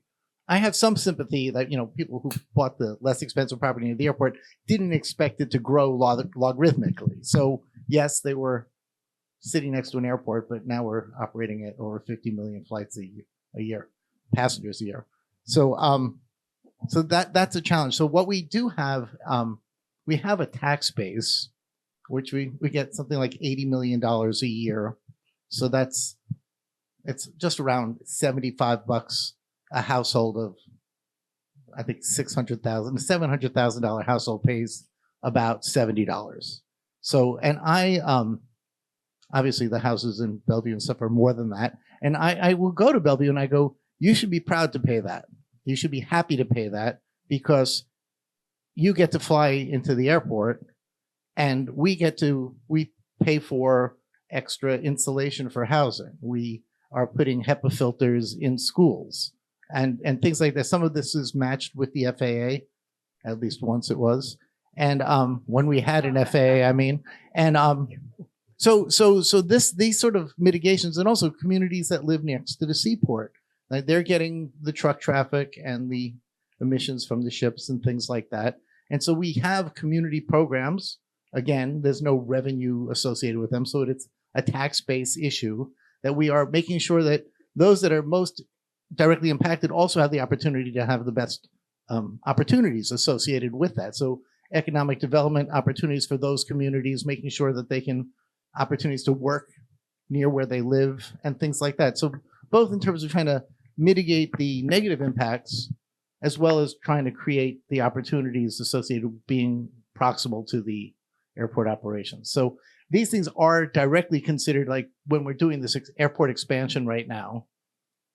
[SPEAKER 4] I have some sympathy that people who bought the less expensive property near the airport didn't expect it to grow logarithmically. So yes, they were sitting next to an airport, but now we're operating at over 50 million flights a year, passengers a year. So so that's a challenge. So what we do have, we have a tax base, which we get something like $80 million a year. So it's just around $75 a household of, I think $700,000 household pays about $70. So, and obviously the houses in Bellevue and stuff are more than that. And I will go to Bellevue and I go, you should be proud to pay that. You should be happy to pay that because you get to fly into the airport and we pay for extra insulation for housing. We are putting HEPA filters in schools and things like that. Some of this is matched with the FAA, at least once it was. And when we had an FAA, I mean, and so these sort of mitigations, and also communities that live next to the seaport, like they're getting the truck traffic and the emissions from the ships and things like that. And so we have community programs. Again, there's no revenue associated with them, so it's a tax-based issue that we are making sure that those that are most directly impacted also have the opportunity to have the best opportunities associated with that. So economic development opportunities for those communities, making sure that they can opportunities to work near where they live and things like that. So both in terms of trying to mitigate the negative impacts as well as trying to create the opportunities associated with being proximal to the airport operations. So these things are directly considered, like when we're doing this airport expansion right now,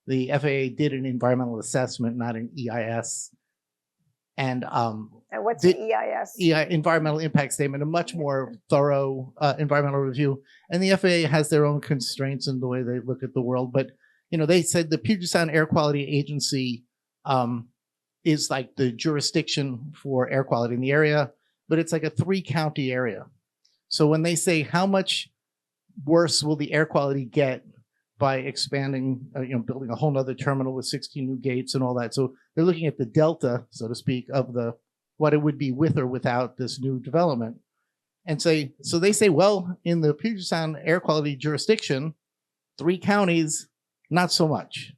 [SPEAKER 4] the FAA did an environmental assessment, not an EIS. And
[SPEAKER 2] what's the EIS?
[SPEAKER 4] Environmental impact statement, a much more thorough environmental review. And the FAA has their own constraints in the way they look at the world. But, they said the Puget Sound Air Quality Agency is like the jurisdiction for air quality in the area, but it's like a 3-county area. So when they say how much worse will the air quality get by expanding, building a whole nother terminal with 16 new gates and all that. So they're looking at the delta, so to speak, of what it would be with or without this new development. And so they say, well, in the Puget Sound air quality jurisdiction, 3 counties, not so much.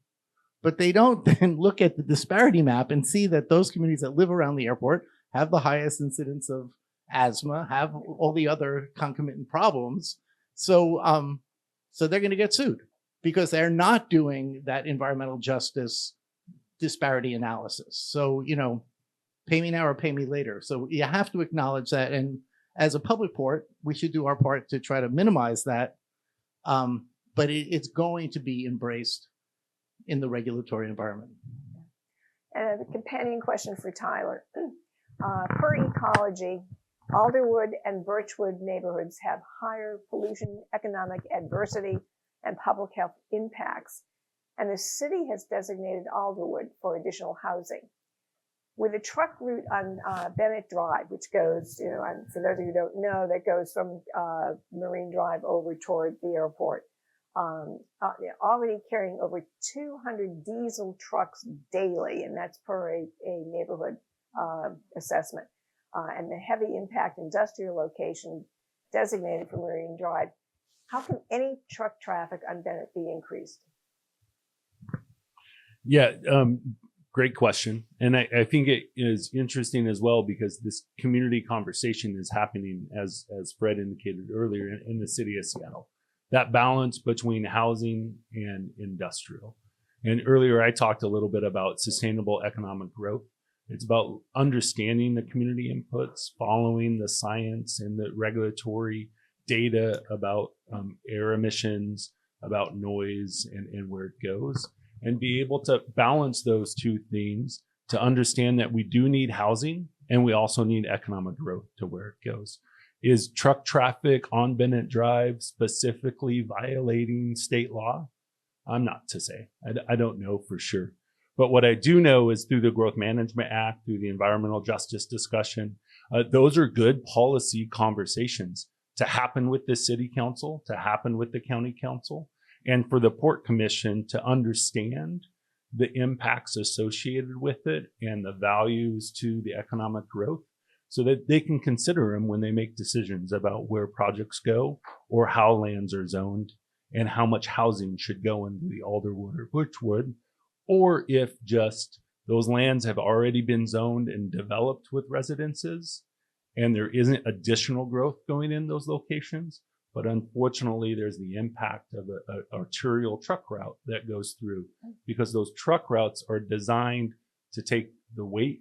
[SPEAKER 4] But they don't then look at the disparity map and see that those communities that live around the airport have the highest incidence of asthma, have all the other concomitant problems. So they're going to get sued because they're not doing that environmental justice disparity analysis. So, pay me now or pay me later. So you have to acknowledge that. And as a public port, we should do our part to try to minimize that. But it's going to be embraced in the regulatory environment.
[SPEAKER 2] And a companion question for Tyler. Per ecology, Alderwood and Birchwood neighborhoods have higher pollution, economic adversity, and public health impacts. And the city has designated Alderwood for additional housing. With a truck route on Bennett Drive, which goes, for those of you who don't know, that goes from Marine Drive over toward the airport, already carrying over 200 diesel trucks daily, and that's per a neighborhood assessment. And the heavy impact industrial location designated for Marine Drive. How can any truck traffic on Bennett be increased?
[SPEAKER 5] Yeah, great question. And I think it is interesting as well because this community conversation is happening, as Fred indicated earlier, in the city of Seattle. That balance between housing and industrial. And earlier I talked a little bit about sustainable economic growth. It's about understanding the community inputs, following the science and the regulatory data about air emissions, about noise and where it goes, and be able to balance those two things to understand that we do need housing and we also need economic growth to where it goes. Is truck traffic on Bennett Drive specifically violating state law? I'm not to say. I don't know for sure. But what I do know is through the Growth Management Act, through the environmental justice discussion, those are good policy conversations to happen with the city council, to happen with the county council, and for the Port Commission to understand the impacts associated with it and the values to the economic growth so that they can consider them when they make decisions about where projects go or how lands are zoned and how much housing should go into the Alderwood or Birchwood, or if just those lands have already been zoned and developed with residences and there isn't additional growth going in those locations. But unfortunately, there's the impact of an arterial truck route that goes through because those truck routes are designed to take the weight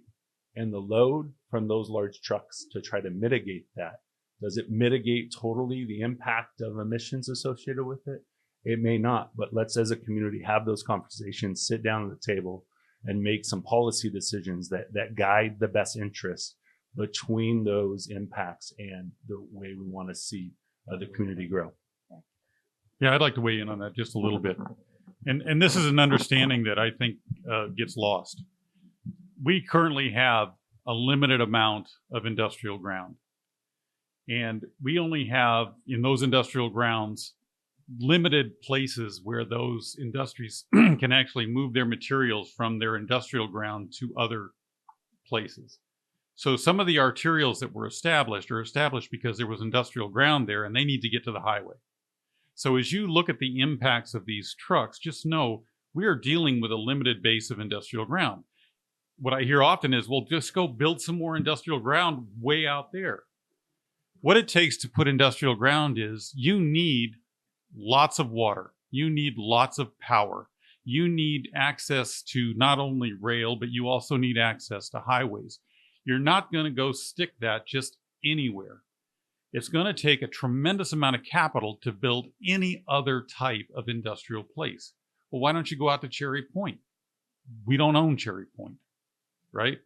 [SPEAKER 5] and the load from those large trucks to try to mitigate that. Does it mitigate totally the impact of emissions associated with it? It may not, but let's as a community have those conversations, sit down at the table and make some policy decisions that guide the best interests between those impacts and the way we want to see the community grow.
[SPEAKER 6] Yeah, I'd like to weigh in on that just a little bit. And this is an understanding that I think gets lost. We currently have a limited amount of industrial ground. And we only have, in those industrial grounds, limited places where those industries can actually move their materials from their industrial ground to other places. So some of the arterials that were established are established because there was industrial ground there and they need to get to the highway. So as you look at the impacts of these trucks, just know we are dealing with a limited base of industrial ground. What I hear often is, well, just go build some more industrial ground way out there. What it takes to put industrial ground is you need lots of water. You need lots of power. You need access to not only rail, but you also need access to highways. You're not going to go stick that just anywhere. It's going to take a tremendous amount of capital to build any other type of industrial place. Well, why don't you go out to Cherry Point? We don't own Cherry Point, right?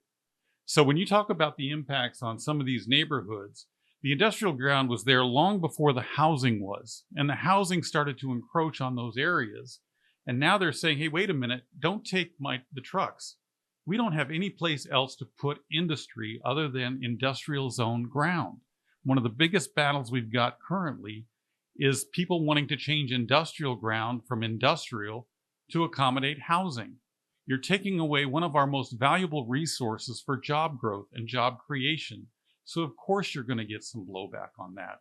[SPEAKER 6] So when you talk about the impacts on some of these neighborhoods, the industrial ground was there long before the housing was, and the housing started to encroach on those areas. And now they're saying, hey, wait a minute, don't take the trucks. We don't have any place else to put industry other than industrial zone ground. One of the biggest battles we've got currently is people wanting to change industrial ground from industrial to accommodate housing. You're taking away one of our most valuable resources for job growth and job creation. So of course you're going to get some blowback on that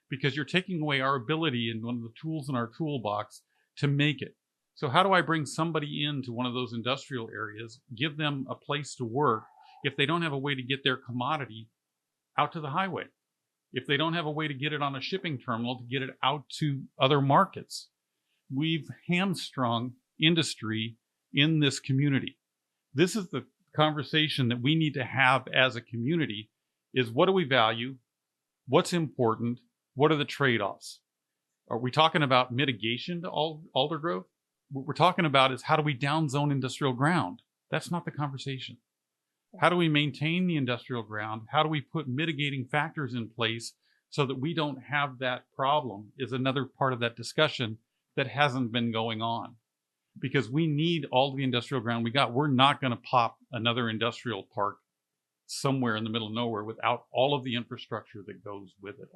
[SPEAKER 6] because you're taking away our ability and one of the tools in our toolbox to make it. So how do I bring somebody into one of those industrial areas, give them a place to work if they don't have a way to get their commodity out to the highway? If they don't have a way to get it on a shipping terminal to get it out to other markets? We've hamstrung industry in this community. This is the conversation that we need to have as a community is what do we value? What's important? What are the trade-offs? Are we talking about mitigation to alder growth? What we're talking about is how do we downzone industrial ground? That's not the conversation. How do we maintain the industrial ground? How do we put mitigating factors in place so that we don't have that problem is another part of that discussion that hasn't been going on. Because we need all the industrial ground we got. We're not going to pop another industrial park somewhere in the middle of nowhere without all of the infrastructure that goes with it.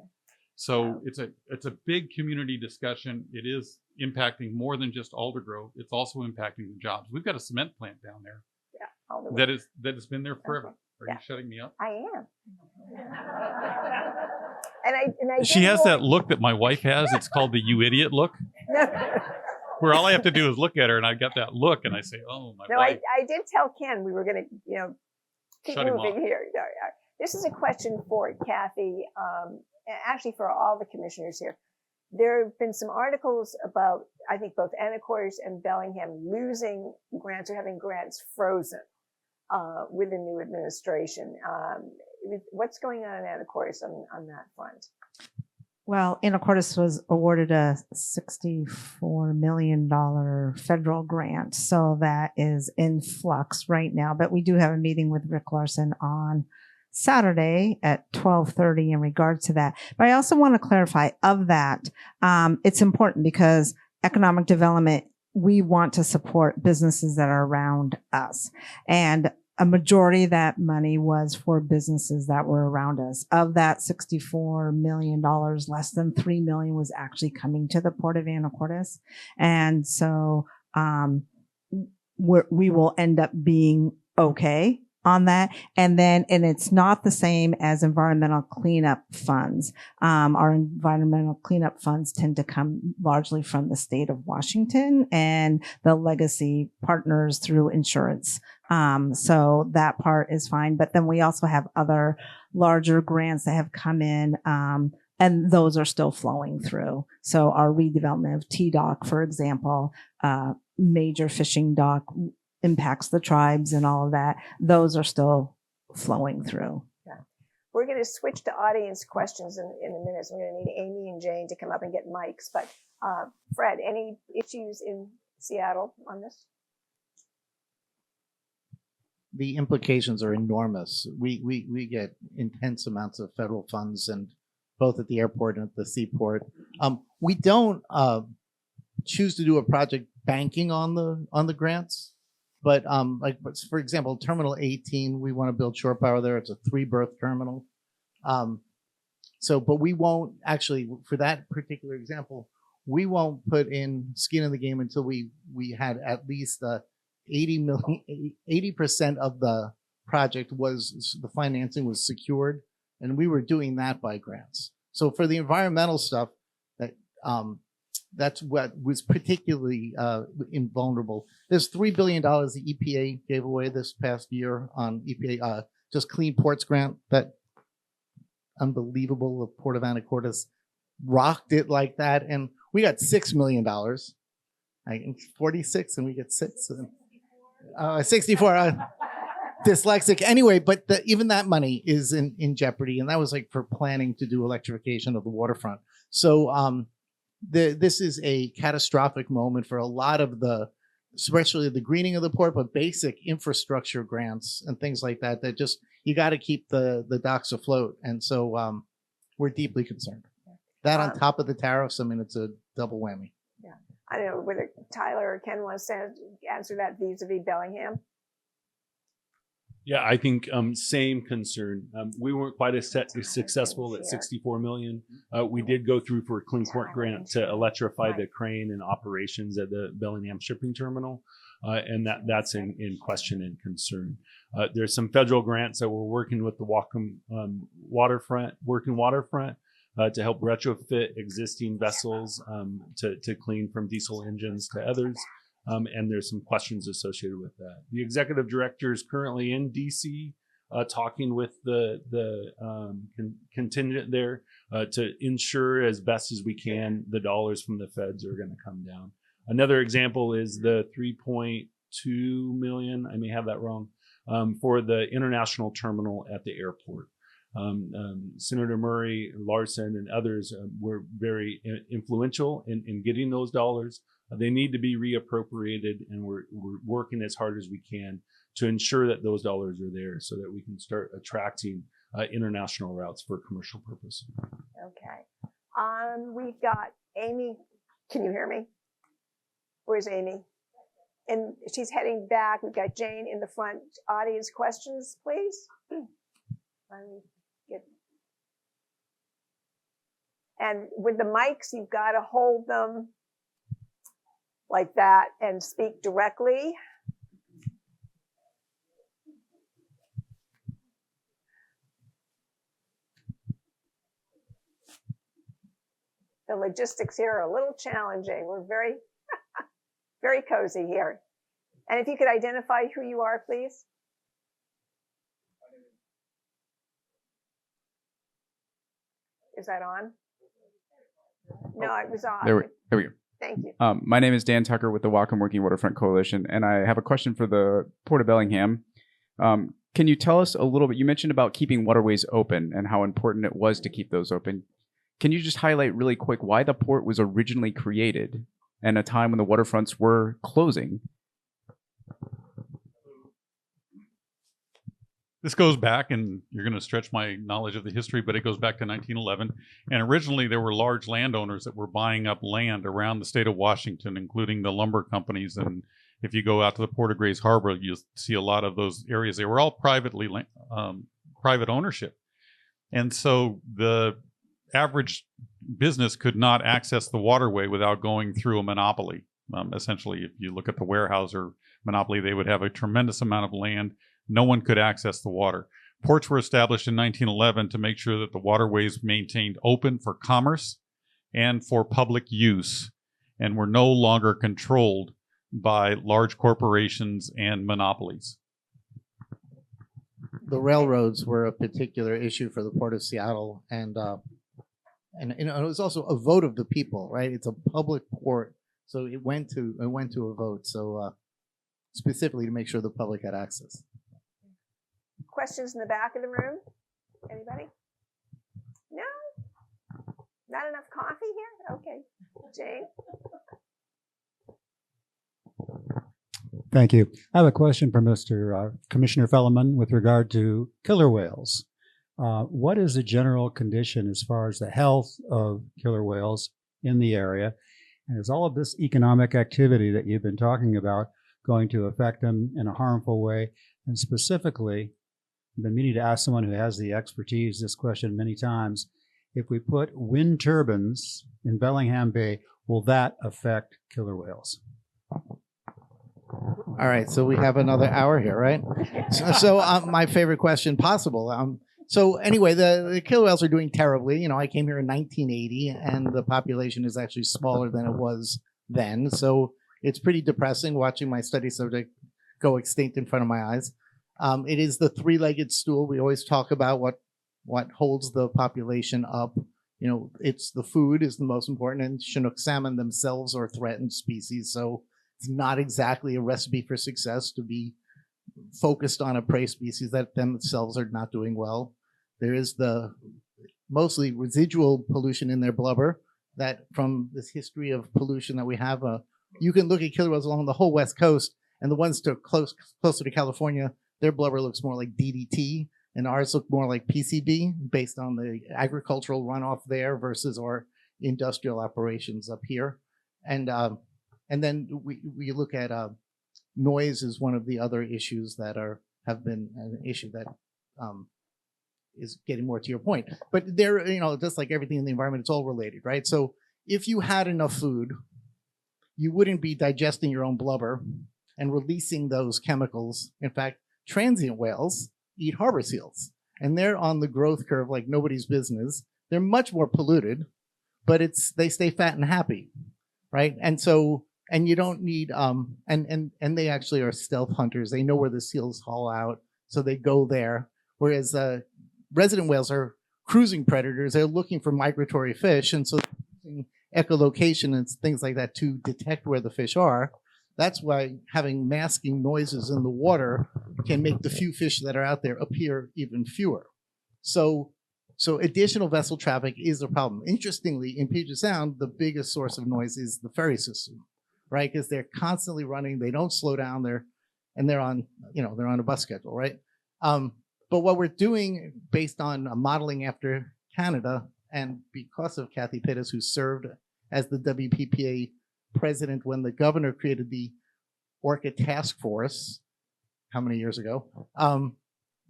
[SPEAKER 6] So it's a big community discussion. It is impacting more than just alder growth. It's also impacting the jobs. We've got a cement plant down there that has been there forever. Are you shutting me up?
[SPEAKER 2] I am. and I
[SPEAKER 6] she has that look that my wife has. It's called the you idiot look. Where all I have to do is look at her and I got that look and I say, oh, my wife.
[SPEAKER 2] I did tell Ken we were going to, keep
[SPEAKER 6] Shut
[SPEAKER 2] moving here. This is a question for Kathy, actually for all the commissioners here. There have been some articles about, I think, both Anacortes and Bellingham losing grants or having grants frozen with the new administration. What's going on in Anacortes on that front?
[SPEAKER 3] Well, Anacortes was awarded a $64 million federal grant. So that is in flux right now. But we do have a meeting with Rick Larson on Saturday at 12:30 in regards to that. But I also want to clarify of that. It's important because economic development, we want to support businesses that are around us. And a majority of that money was for businesses that were around us. Of that $64 million, less than $3 million was actually coming to the Port of Anacortes. And so we will end up being okay on that. And it's not the same as environmental cleanup funds. Our environmental cleanup funds tend to come largely from the state of Washington and the legacy partners through insurance. So that part is fine. But then we also have other larger grants that have come in, and those are still flowing through. So our redevelopment of T-Dock, for example, major fishing dock impacts the tribes and all of that. Those are still flowing through.
[SPEAKER 2] Yeah. We're going to switch to audience questions in a minute. So we're going to need Amy and Jane to come up and get mics. But Fred, any issues in Seattle on this?
[SPEAKER 4] The implications are enormous. We get intense amounts of federal funds, and both at the airport and at the seaport. We don't choose to do a project banking on the grants. But like for example, Terminal 18, we want to build shore power there. It's a 3-berth terminal. But we won't actually, for that particular example, we won't put in skin in the game until we had at least 80% of the project the financing was secured, and we were doing that by grants. So for the environmental stuff, that's what was particularly invulnerable. There's $3 billion the EPA gave away this past year on EPA, just Clean Ports grant. That unbelievable. The Port of Anacortes rocked it like that. And we got $6 million. 46 and we get 6. 64. Dyslexic. Anyway, but even that money is in jeopardy. And that was like for planning to do electrification of the waterfront. So this is a catastrophic moment for a lot of especially the greening of the port, but basic infrastructure grants and things like that, that just, you got to keep the docks afloat. And so we're deeply concerned. That on top of the tariffs, I mean, it's a double whammy.
[SPEAKER 2] Yeah. I don't know whether Tyler or Ken wants to answer that vis-a-vis Bellingham.
[SPEAKER 5] Yeah, I think same concern. We weren't quite as successful at 64 million. We did go through for a Clean Port grant to electrify the crane and operations at the Bellingham shipping terminal, and that's in question and concern. There's some federal grants that we're working with the Working Waterfront to help retrofit existing vessels to clean from diesel engines to others. And there's some questions associated with that. The executive director is currently in DC talking with the contingent there to ensure as best as we can the dollars from the feds are going to come down. Another example is the 3.2 million, I may have that wrong, for the international terminal at the airport. Senator Murray, Larson, and others were very influential in getting those dollars. They need to be reappropriated, and we're working as hard as we can to ensure that those dollars are there so that we can start attracting international routes for commercial purpose.
[SPEAKER 2] Okay. We've got Amy. Can you hear me? Where's Amy? And she's heading back. We've got Jane in the front. Audience questions, please. And with the mics, you've got to hold them like that and speak directly. The logistics here are a little challenging. We're very, very cozy here. And if you could identify who you are, please. Is that on? No, it was on.
[SPEAKER 7] There we go.
[SPEAKER 2] Thank you.
[SPEAKER 7] My name is Dan Tucker with the Whatcom Working Waterfront Coalition, and I have a question for the Port of Bellingham. Can you tell us a little bit, you mentioned about keeping waterways open and how important it was to keep those open. Can you just highlight really quick why the port was originally created and a time when the waterfronts were closing?
[SPEAKER 6] This goes back, and you're going to stretch my knowledge of the history, but it goes back to 1911. And originally, there were large landowners that were buying up land around the state of Washington, including the lumber companies. And if you go out to the Port of Grays Harbor, you'll see a lot of those areas. They were all private ownership. And so the average business could not access the waterway without going through a monopoly. Essentially, if you look at the Weyerhaeuser monopoly, they would have a tremendous amount of land. No one could access the water. Ports were established in 1911 to make sure that the waterways maintained open for commerce and for public use, and were no longer controlled by large corporations and monopolies.
[SPEAKER 4] The railroads were a particular issue for the Port of Seattle, and you know, it was also a vote of the people, right? It's a public port, so it went to a vote, so specifically to make sure the public had access.
[SPEAKER 2] Questions in the back of the room? Anybody? No? Not enough coffee here? Okay. Jane?
[SPEAKER 8] Thank you. I have a question for Mr. Commissioner Felleman with regard to killer whales. What is the general condition as far as the health of killer whales in the area? And is all of this economic activity that you've been talking about going to affect them in a harmful way? And specifically, I've been meaning to ask someone who has the expertise this question many times. If we put wind turbines in Bellingham Bay, will that affect killer whales?
[SPEAKER 4] All right, so we have another hour here, right? So my favorite question possible. So anyway, the killer whales are doing terribly. You know, I came here in 1980, and the population is actually smaller than it was then. So it's pretty depressing watching my study subject go extinct in front of my eyes. It is the three-legged stool. We always talk about what holds the population up. You know, it's the food is the most important, and Chinook salmon themselves are threatened species. So it's not exactly a recipe for success to be focused on a prey species that themselves are not doing well. There is the mostly residual pollution in their blubber that from this history of pollution that we have, you can look at killer whales along the whole West Coast, and the ones that are closer to California, their blubber looks more like DDT, and ours look more like PCB based on the agricultural runoff there versus our industrial operations up here. And then we look at noise is one of the other issues that have been an issue that is getting more to your point. But there, you know, just like everything in the environment, it's all related, right? So if you had enough food, you wouldn't be digesting your own blubber and releasing those chemicals. In fact, transient whales eat harbor seals, and they're on the growth curve like nobody's business. They're much more polluted, but they stay fat and happy, right? And so, and you don't need and they actually are stealth hunters. They know where the seals haul out, so they go there. Whereas resident whales are cruising predators. They're looking for migratory fish, and so using echolocation and things like that to detect where the fish are. That's why having masking noises in the water can make the few fish that are out there appear even fewer. So additional vessel traffic is a problem. Interestingly, in Puget Sound, the biggest source of noise is the ferry system, right? Because they're constantly running. They don't slow down. They're on a bus schedule, right? But what we're doing based on modeling after Canada, and because of Kathy Pittis, who served as the WPPA president when the governor created the Orca Task Force, how many years ago?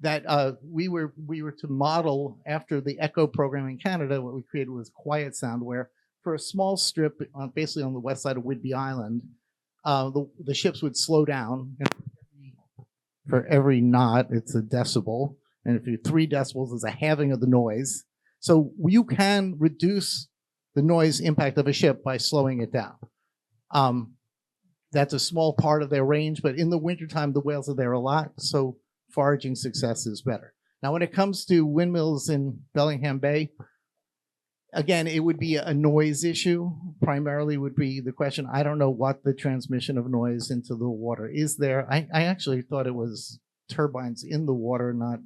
[SPEAKER 4] That we were to model after the ECHO program in Canada. What we created was Quiet Sound, where for a small strip, basically on the west side of Whidbey Island, the ships would slow down. And for every knot, it's a decibel, and if you're 3 decibels, is a halving of the noise. So you can reduce the noise impact of a ship by slowing it down. That's a small part of their range, but in the wintertime, the whales are there a lot, so foraging success is better. Now, when it comes to windmills in Bellingham Bay, again, it would be a noise issue. Primarily would be the question. I don't know what the transmission of noise into the water is there. I actually thought it was turbines in the water, not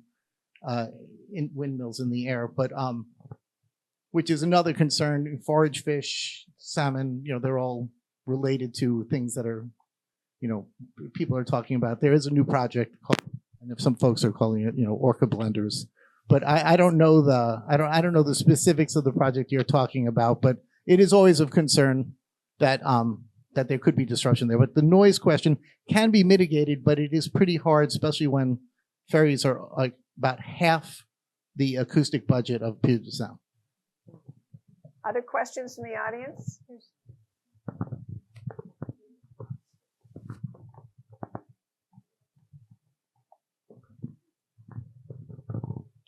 [SPEAKER 4] in windmills in the air, but which is another concern. Forage fish, salmon, they're all related to things that are, people are talking about. There is a new project called And if some folks are calling it, orca blenders. But I don't know the specifics of the project you're talking about, but it is always of concern that that there could be disruption there. But the noise question can be mitigated, but it is pretty hard, especially when ferries are like about half the acoustic budget of Puget Sound.
[SPEAKER 2] Other questions from the audience?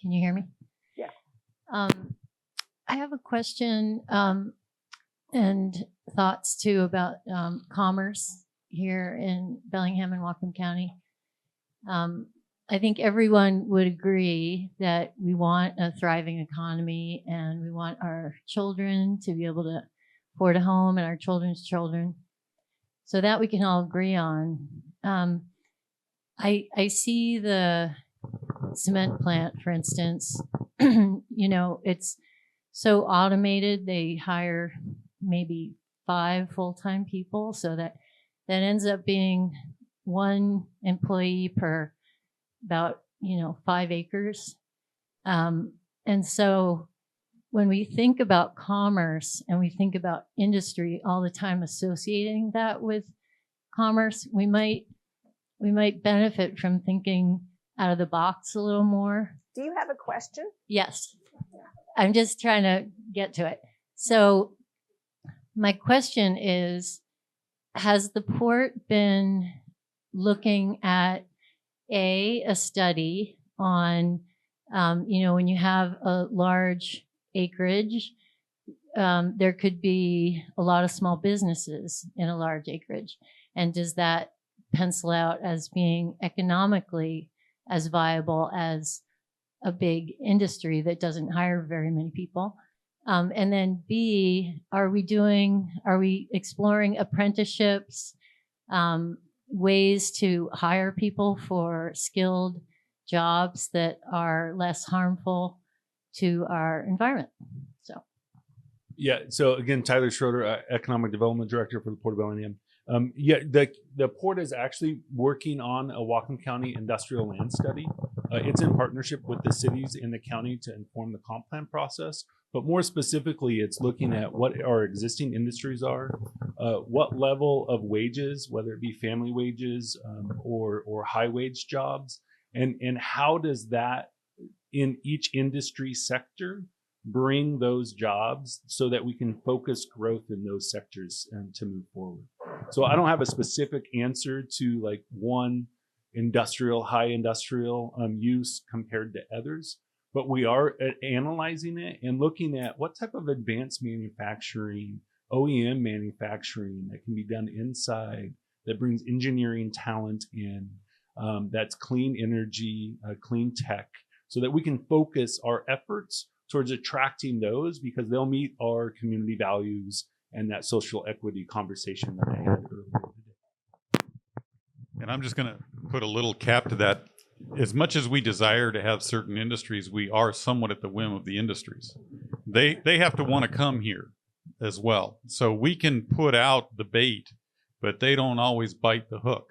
[SPEAKER 9] Can you hear me?
[SPEAKER 2] Yeah.
[SPEAKER 9] I have a question and thoughts too about commerce here in Bellingham and Whatcom County. I think everyone would agree that we want a thriving economy and we want our children to be able to afford a home and our children's children. So that we can all agree on. I see the cement plant, for instance. It's so automated. They hire maybe 5 full-time people, so that ends up being 1 employee per about 5 acres. And so when we think about commerce and we think about industry all the time associating that with commerce, we might benefit from thinking out of the box a little more.
[SPEAKER 2] Do you have a question?
[SPEAKER 9] Yes. I'm just trying to get to it. So my question is, has the port been looking at a study on, when you have a large acreage, there could be a lot of small businesses in a large acreage. And does that pencil out as being economically as viable as a big industry that doesn't hire very many people? And then B, are we exploring apprenticeships, ways to hire people for skilled jobs that are less harmful to our environment?
[SPEAKER 5] Yeah. So again, Tyler Schroeder, Economic Development Director for the Port of Bellingham. The port is actually working on a Whatcom County industrial land study. It's in partnership with the cities in the county to inform the comp plan process. But more specifically, it's looking at what our existing industries are, what level of wages, whether it be family wages or high wage jobs, and how does that in each industry sector bring those jobs so that we can focus growth in those sectors to move forward. So I don't have a specific answer to like one high industrial use compared to others, but we are analyzing it and looking at what type of advanced manufacturing, OEM manufacturing that can be done inside, that brings engineering talent in, that's clean energy, clean tech, so that we can focus our efforts towards attracting those because they'll meet our community values and that social equity conversation that I had earlier today.
[SPEAKER 6] And I'm just going to put a little cap to that. As much as we desire to have certain industries, we are somewhat at the whim of the industries. They have to want to come here as well. So we can put out the bait, but they don't always bite the hook.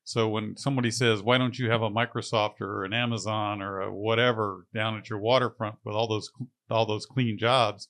[SPEAKER 6] So when somebody says, why don't you have a Microsoft or an Amazon or a whatever down at your waterfront with all those clean jobs,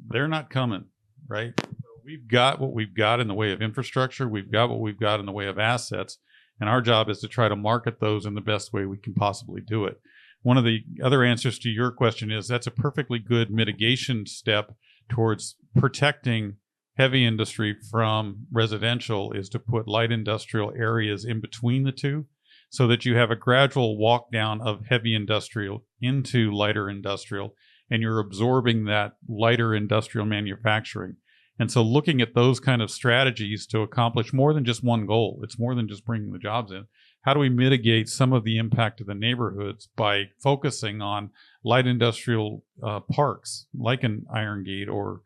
[SPEAKER 6] they're not coming, right? So we've got what we've got in the way of infrastructure. We've got what we've got in the way of assets. And our job is to try to market those in the best way we can possibly do it. One of the other answers to your question is that's a perfectly good mitigation step towards protecting heavy industry from residential, is to put light industrial areas in between the two so that you have a gradual walk down of heavy industrial into lighter industrial, and you're absorbing that lighter industrial manufacturing. And so looking at those kind of strategies to accomplish more than just one goal, it's more than just bringing the jobs in. How do we mitigate some of the impact of the neighborhoods by focusing on light industrial parks like an Iron Gate or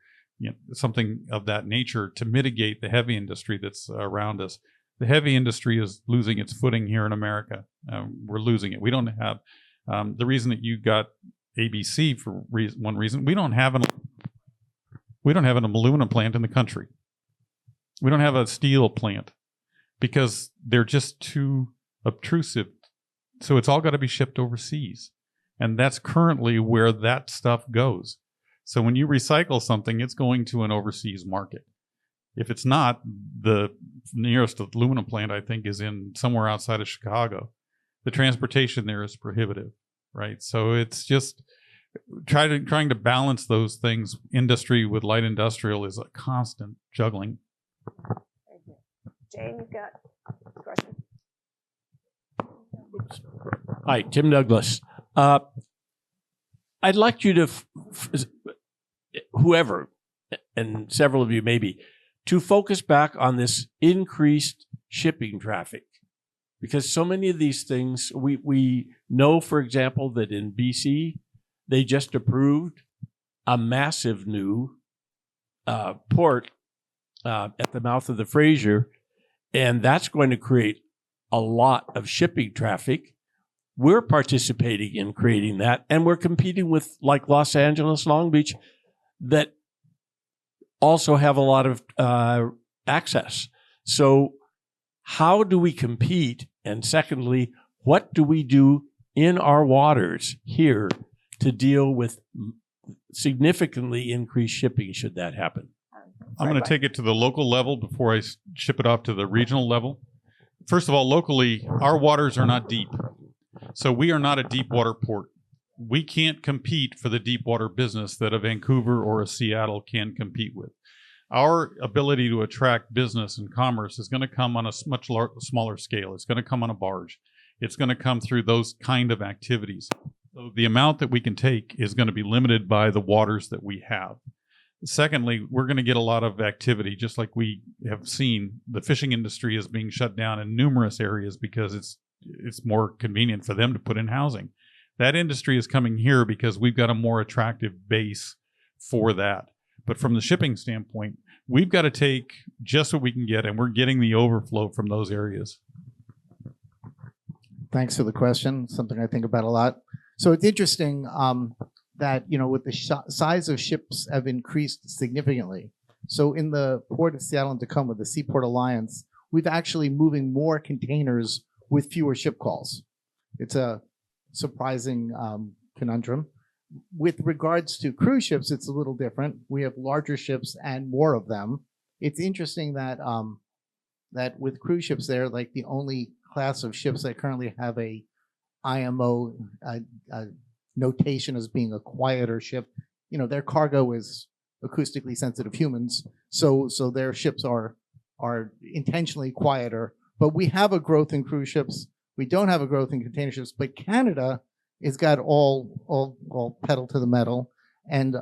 [SPEAKER 6] something of that nature to mitigate the heavy industry that's around us? The heavy industry is losing its footing here in America. We're losing it. We don't have the reason that you got ABC for one reason. We don't have an aluminum plant in the country. We don't have a steel plant because they're just too obtrusive So it's all got to be shipped overseas. And that's currently where that stuff goes. So when you recycle something, it's going to an overseas market. If it's not, the nearest aluminum plant, I think, is in somewhere outside of Chicago. The transportation there is prohibitive, right? So it's just trying to balance those things. Industry with light industrial is a constant juggling.
[SPEAKER 2] Thank you. Jane, you've got a question.
[SPEAKER 10] Hi, Tim Douglas. I'd like you to, whoever, and several of you maybe, to focus back on this increased shipping traffic. Because so many of these things, we know, for example, that in BC, they just approved a massive new port at the mouth of the Fraser, and that's going to create a lot of shipping traffic. We're participating in creating that, and we're competing with like Los Angeles, Long Beach, that also have a lot of access. So how do we compete? And secondly, what do we do in our waters here to deal with significantly increased shipping should that happen?
[SPEAKER 6] I'm going to take it to the local level before I ship it off to the regional level. First of all, locally, our waters are not deep. So we are not a deep water port. We can't compete for the deep water business that a Vancouver or a Seattle can compete with. Our ability to attract business and commerce is going to come on a much smaller scale. It's going to come on a barge. It's going to come through those kind of activities. So the amount that we can take is going to be limited by the waters that we have. Secondly, we're going to get a lot of activity, just like we have seen. The fishing industry is being shut down in numerous areas because it's more convenient for them to put in housing. That industry is coming here because we've got a more attractive base for that. But from the shipping standpoint, we've got to take just what we can get, and we're getting the overflow from those areas.
[SPEAKER 4] Thanks for the question. Something I think about a lot. So it's interesting that, with the size of ships have increased significantly. So in the port of Seattle and Tacoma, the Seaport Alliance, we've actually moving more containers with fewer ship calls. It's a surprising conundrum. With regards to cruise ships, it's a little different. We have larger ships and more of them. It's interesting that that with cruise ships, they're like the only class of ships that currently have a IMO notation as being a quieter ship. Their cargo is acoustically sensitive humans, so their ships are intentionally quieter. But we have a growth in cruise ships. We don't have a growth in container ships. But Canada has got all pedal to the metal, and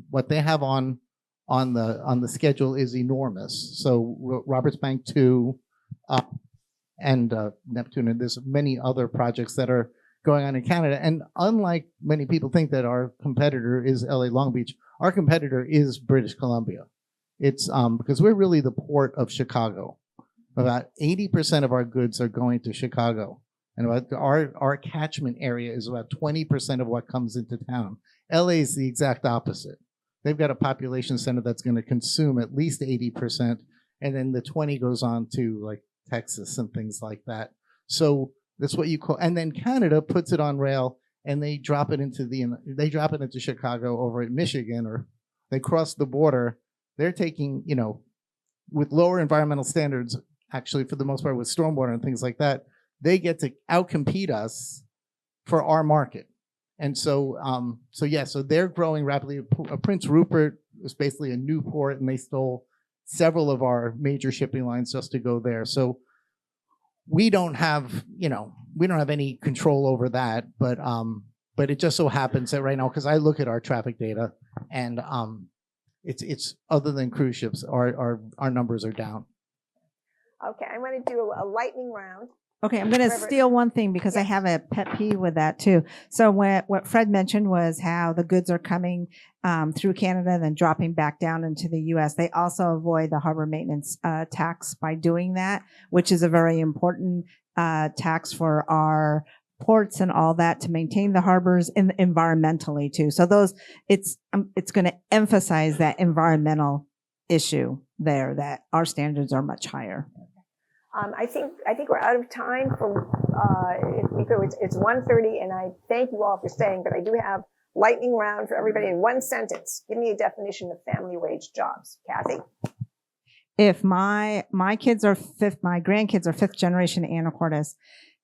[SPEAKER 4] what they have on the schedule is enormous. So Roberts Bank 2 and Neptune, and there's many other projects that are going on in Canada. And unlike many people think that our competitor is LA Long Beach, our competitor is British Columbia. It's because we're really the port of Chicago. About 80% of our goods are going to Chicago. And about our catchment area is about 20% of what comes into town. LA is the exact opposite. They've got a population center that's going to consume at least 80%, and then the 20 goes on to like Texas and things like that. So that's what you call. And then Canada puts it on rail, and they drop it into Chicago over at Michigan, or they cross the border. They're taking, with lower environmental standards, actually for the most part with stormwater and things like that, they get to outcompete us for our market. And so they're growing rapidly. Prince Rupert is basically a new port, and they stole several of our major shipping lines just to go there. So we don't have any control over that, but it just so happens that right now, because I look at our traffic data, and it's other than cruise ships, our numbers are down.
[SPEAKER 2] Okay, I'm going to do a lightning round.
[SPEAKER 3] Okay, I'm going to steal one thing because I have a pet peeve with that too. So what Fred mentioned was how the goods are coming through Canada and then dropping back down into the U.S. They also avoid the harbor maintenance tax by doing that, which is a very important tax for our ports and all that to maintain the harbors environmentally too. So it's going to emphasize that environmental issue there, that our standards are much higher.
[SPEAKER 2] I think we're out of time for, it's 1:30, and I thank you all for staying, but I do have lightning round for everybody in one sentence. Give me a definition of family wage jobs. Kathy?
[SPEAKER 3] If my kids are my grandkids are fifth generation anacortes,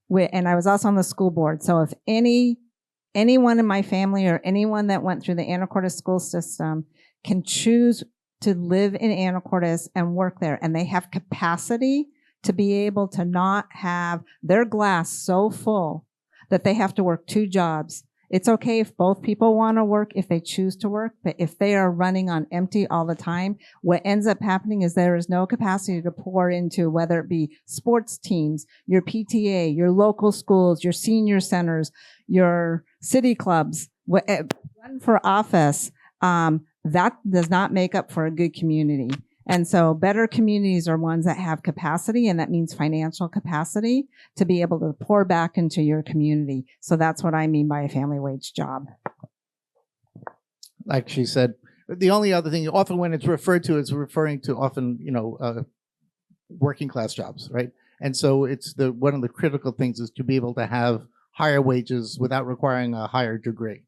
[SPEAKER 3] and I was also on the school board. So if anyone in my family or anyone that went through the Anacortes school system can choose to live in Anacortes and work there, and they have capacity to be able to not have their glass so full that they have to work 2 jobs. It's okay if both people want to work, if they choose to work, but if they are running on empty all the time, what ends up happening is there is no capacity to pour into, whether it be sports teams, your PTA, your local schools, your senior centers, your city clubs, run for office. That does not make up for a good community. And so better communities are ones that have capacity, and that means financial capacity to be able to pour back into your community. So that's what I mean by a family wage job.
[SPEAKER 4] Like she said, the only other thing, often when it's referred to, is referring to often, working class jobs, right? And so it's one of the critical things is to be able to have higher wages without requiring a higher degree.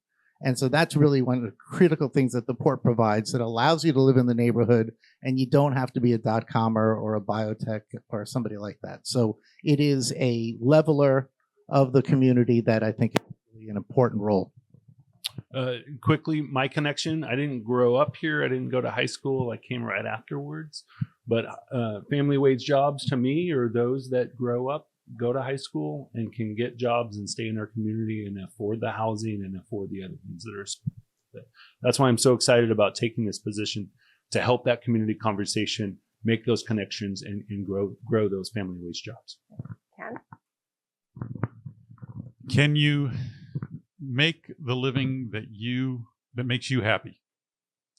[SPEAKER 4] And so that's really one of the critical things that the port provides, that allows you to live in the neighborhood and you don't have to be a .comer or a biotech or somebody like that. So it is a leveler of the community that I think is really an important role.
[SPEAKER 5] Quickly, my connection, I didn't grow up here. I didn't go to high school. I came right afterwards. But family wage jobs to me are those that grow up, go to high school, and can get jobs and stay in our community and afford the housing and afford the other things that are. That's why I'm so excited about taking this position to help that community conversation, make those connections, and grow those family wage jobs.
[SPEAKER 2] Ken?
[SPEAKER 6] Can you make the living that makes you happy,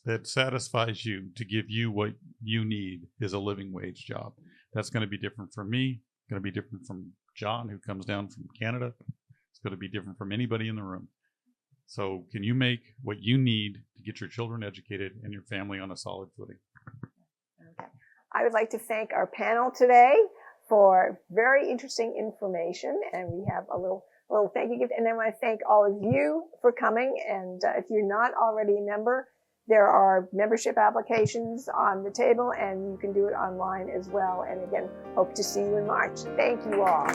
[SPEAKER 6] that satisfies you, to give you what you need, is a living wage job? That's going to be different for me. Going to be different from John, who comes down from Canada. It's going to be different from anybody in the room. So can you make what you need to get your children educated and your family on a solid footing?
[SPEAKER 2] Okay. I would like to thank our panel today for very interesting information, and we have a little thank you gift. And I want to thank all of you for coming. And if you're not already a member, there are membership applications on the table, and you can do it online as well. And again, hope to see you in March. Thank you all.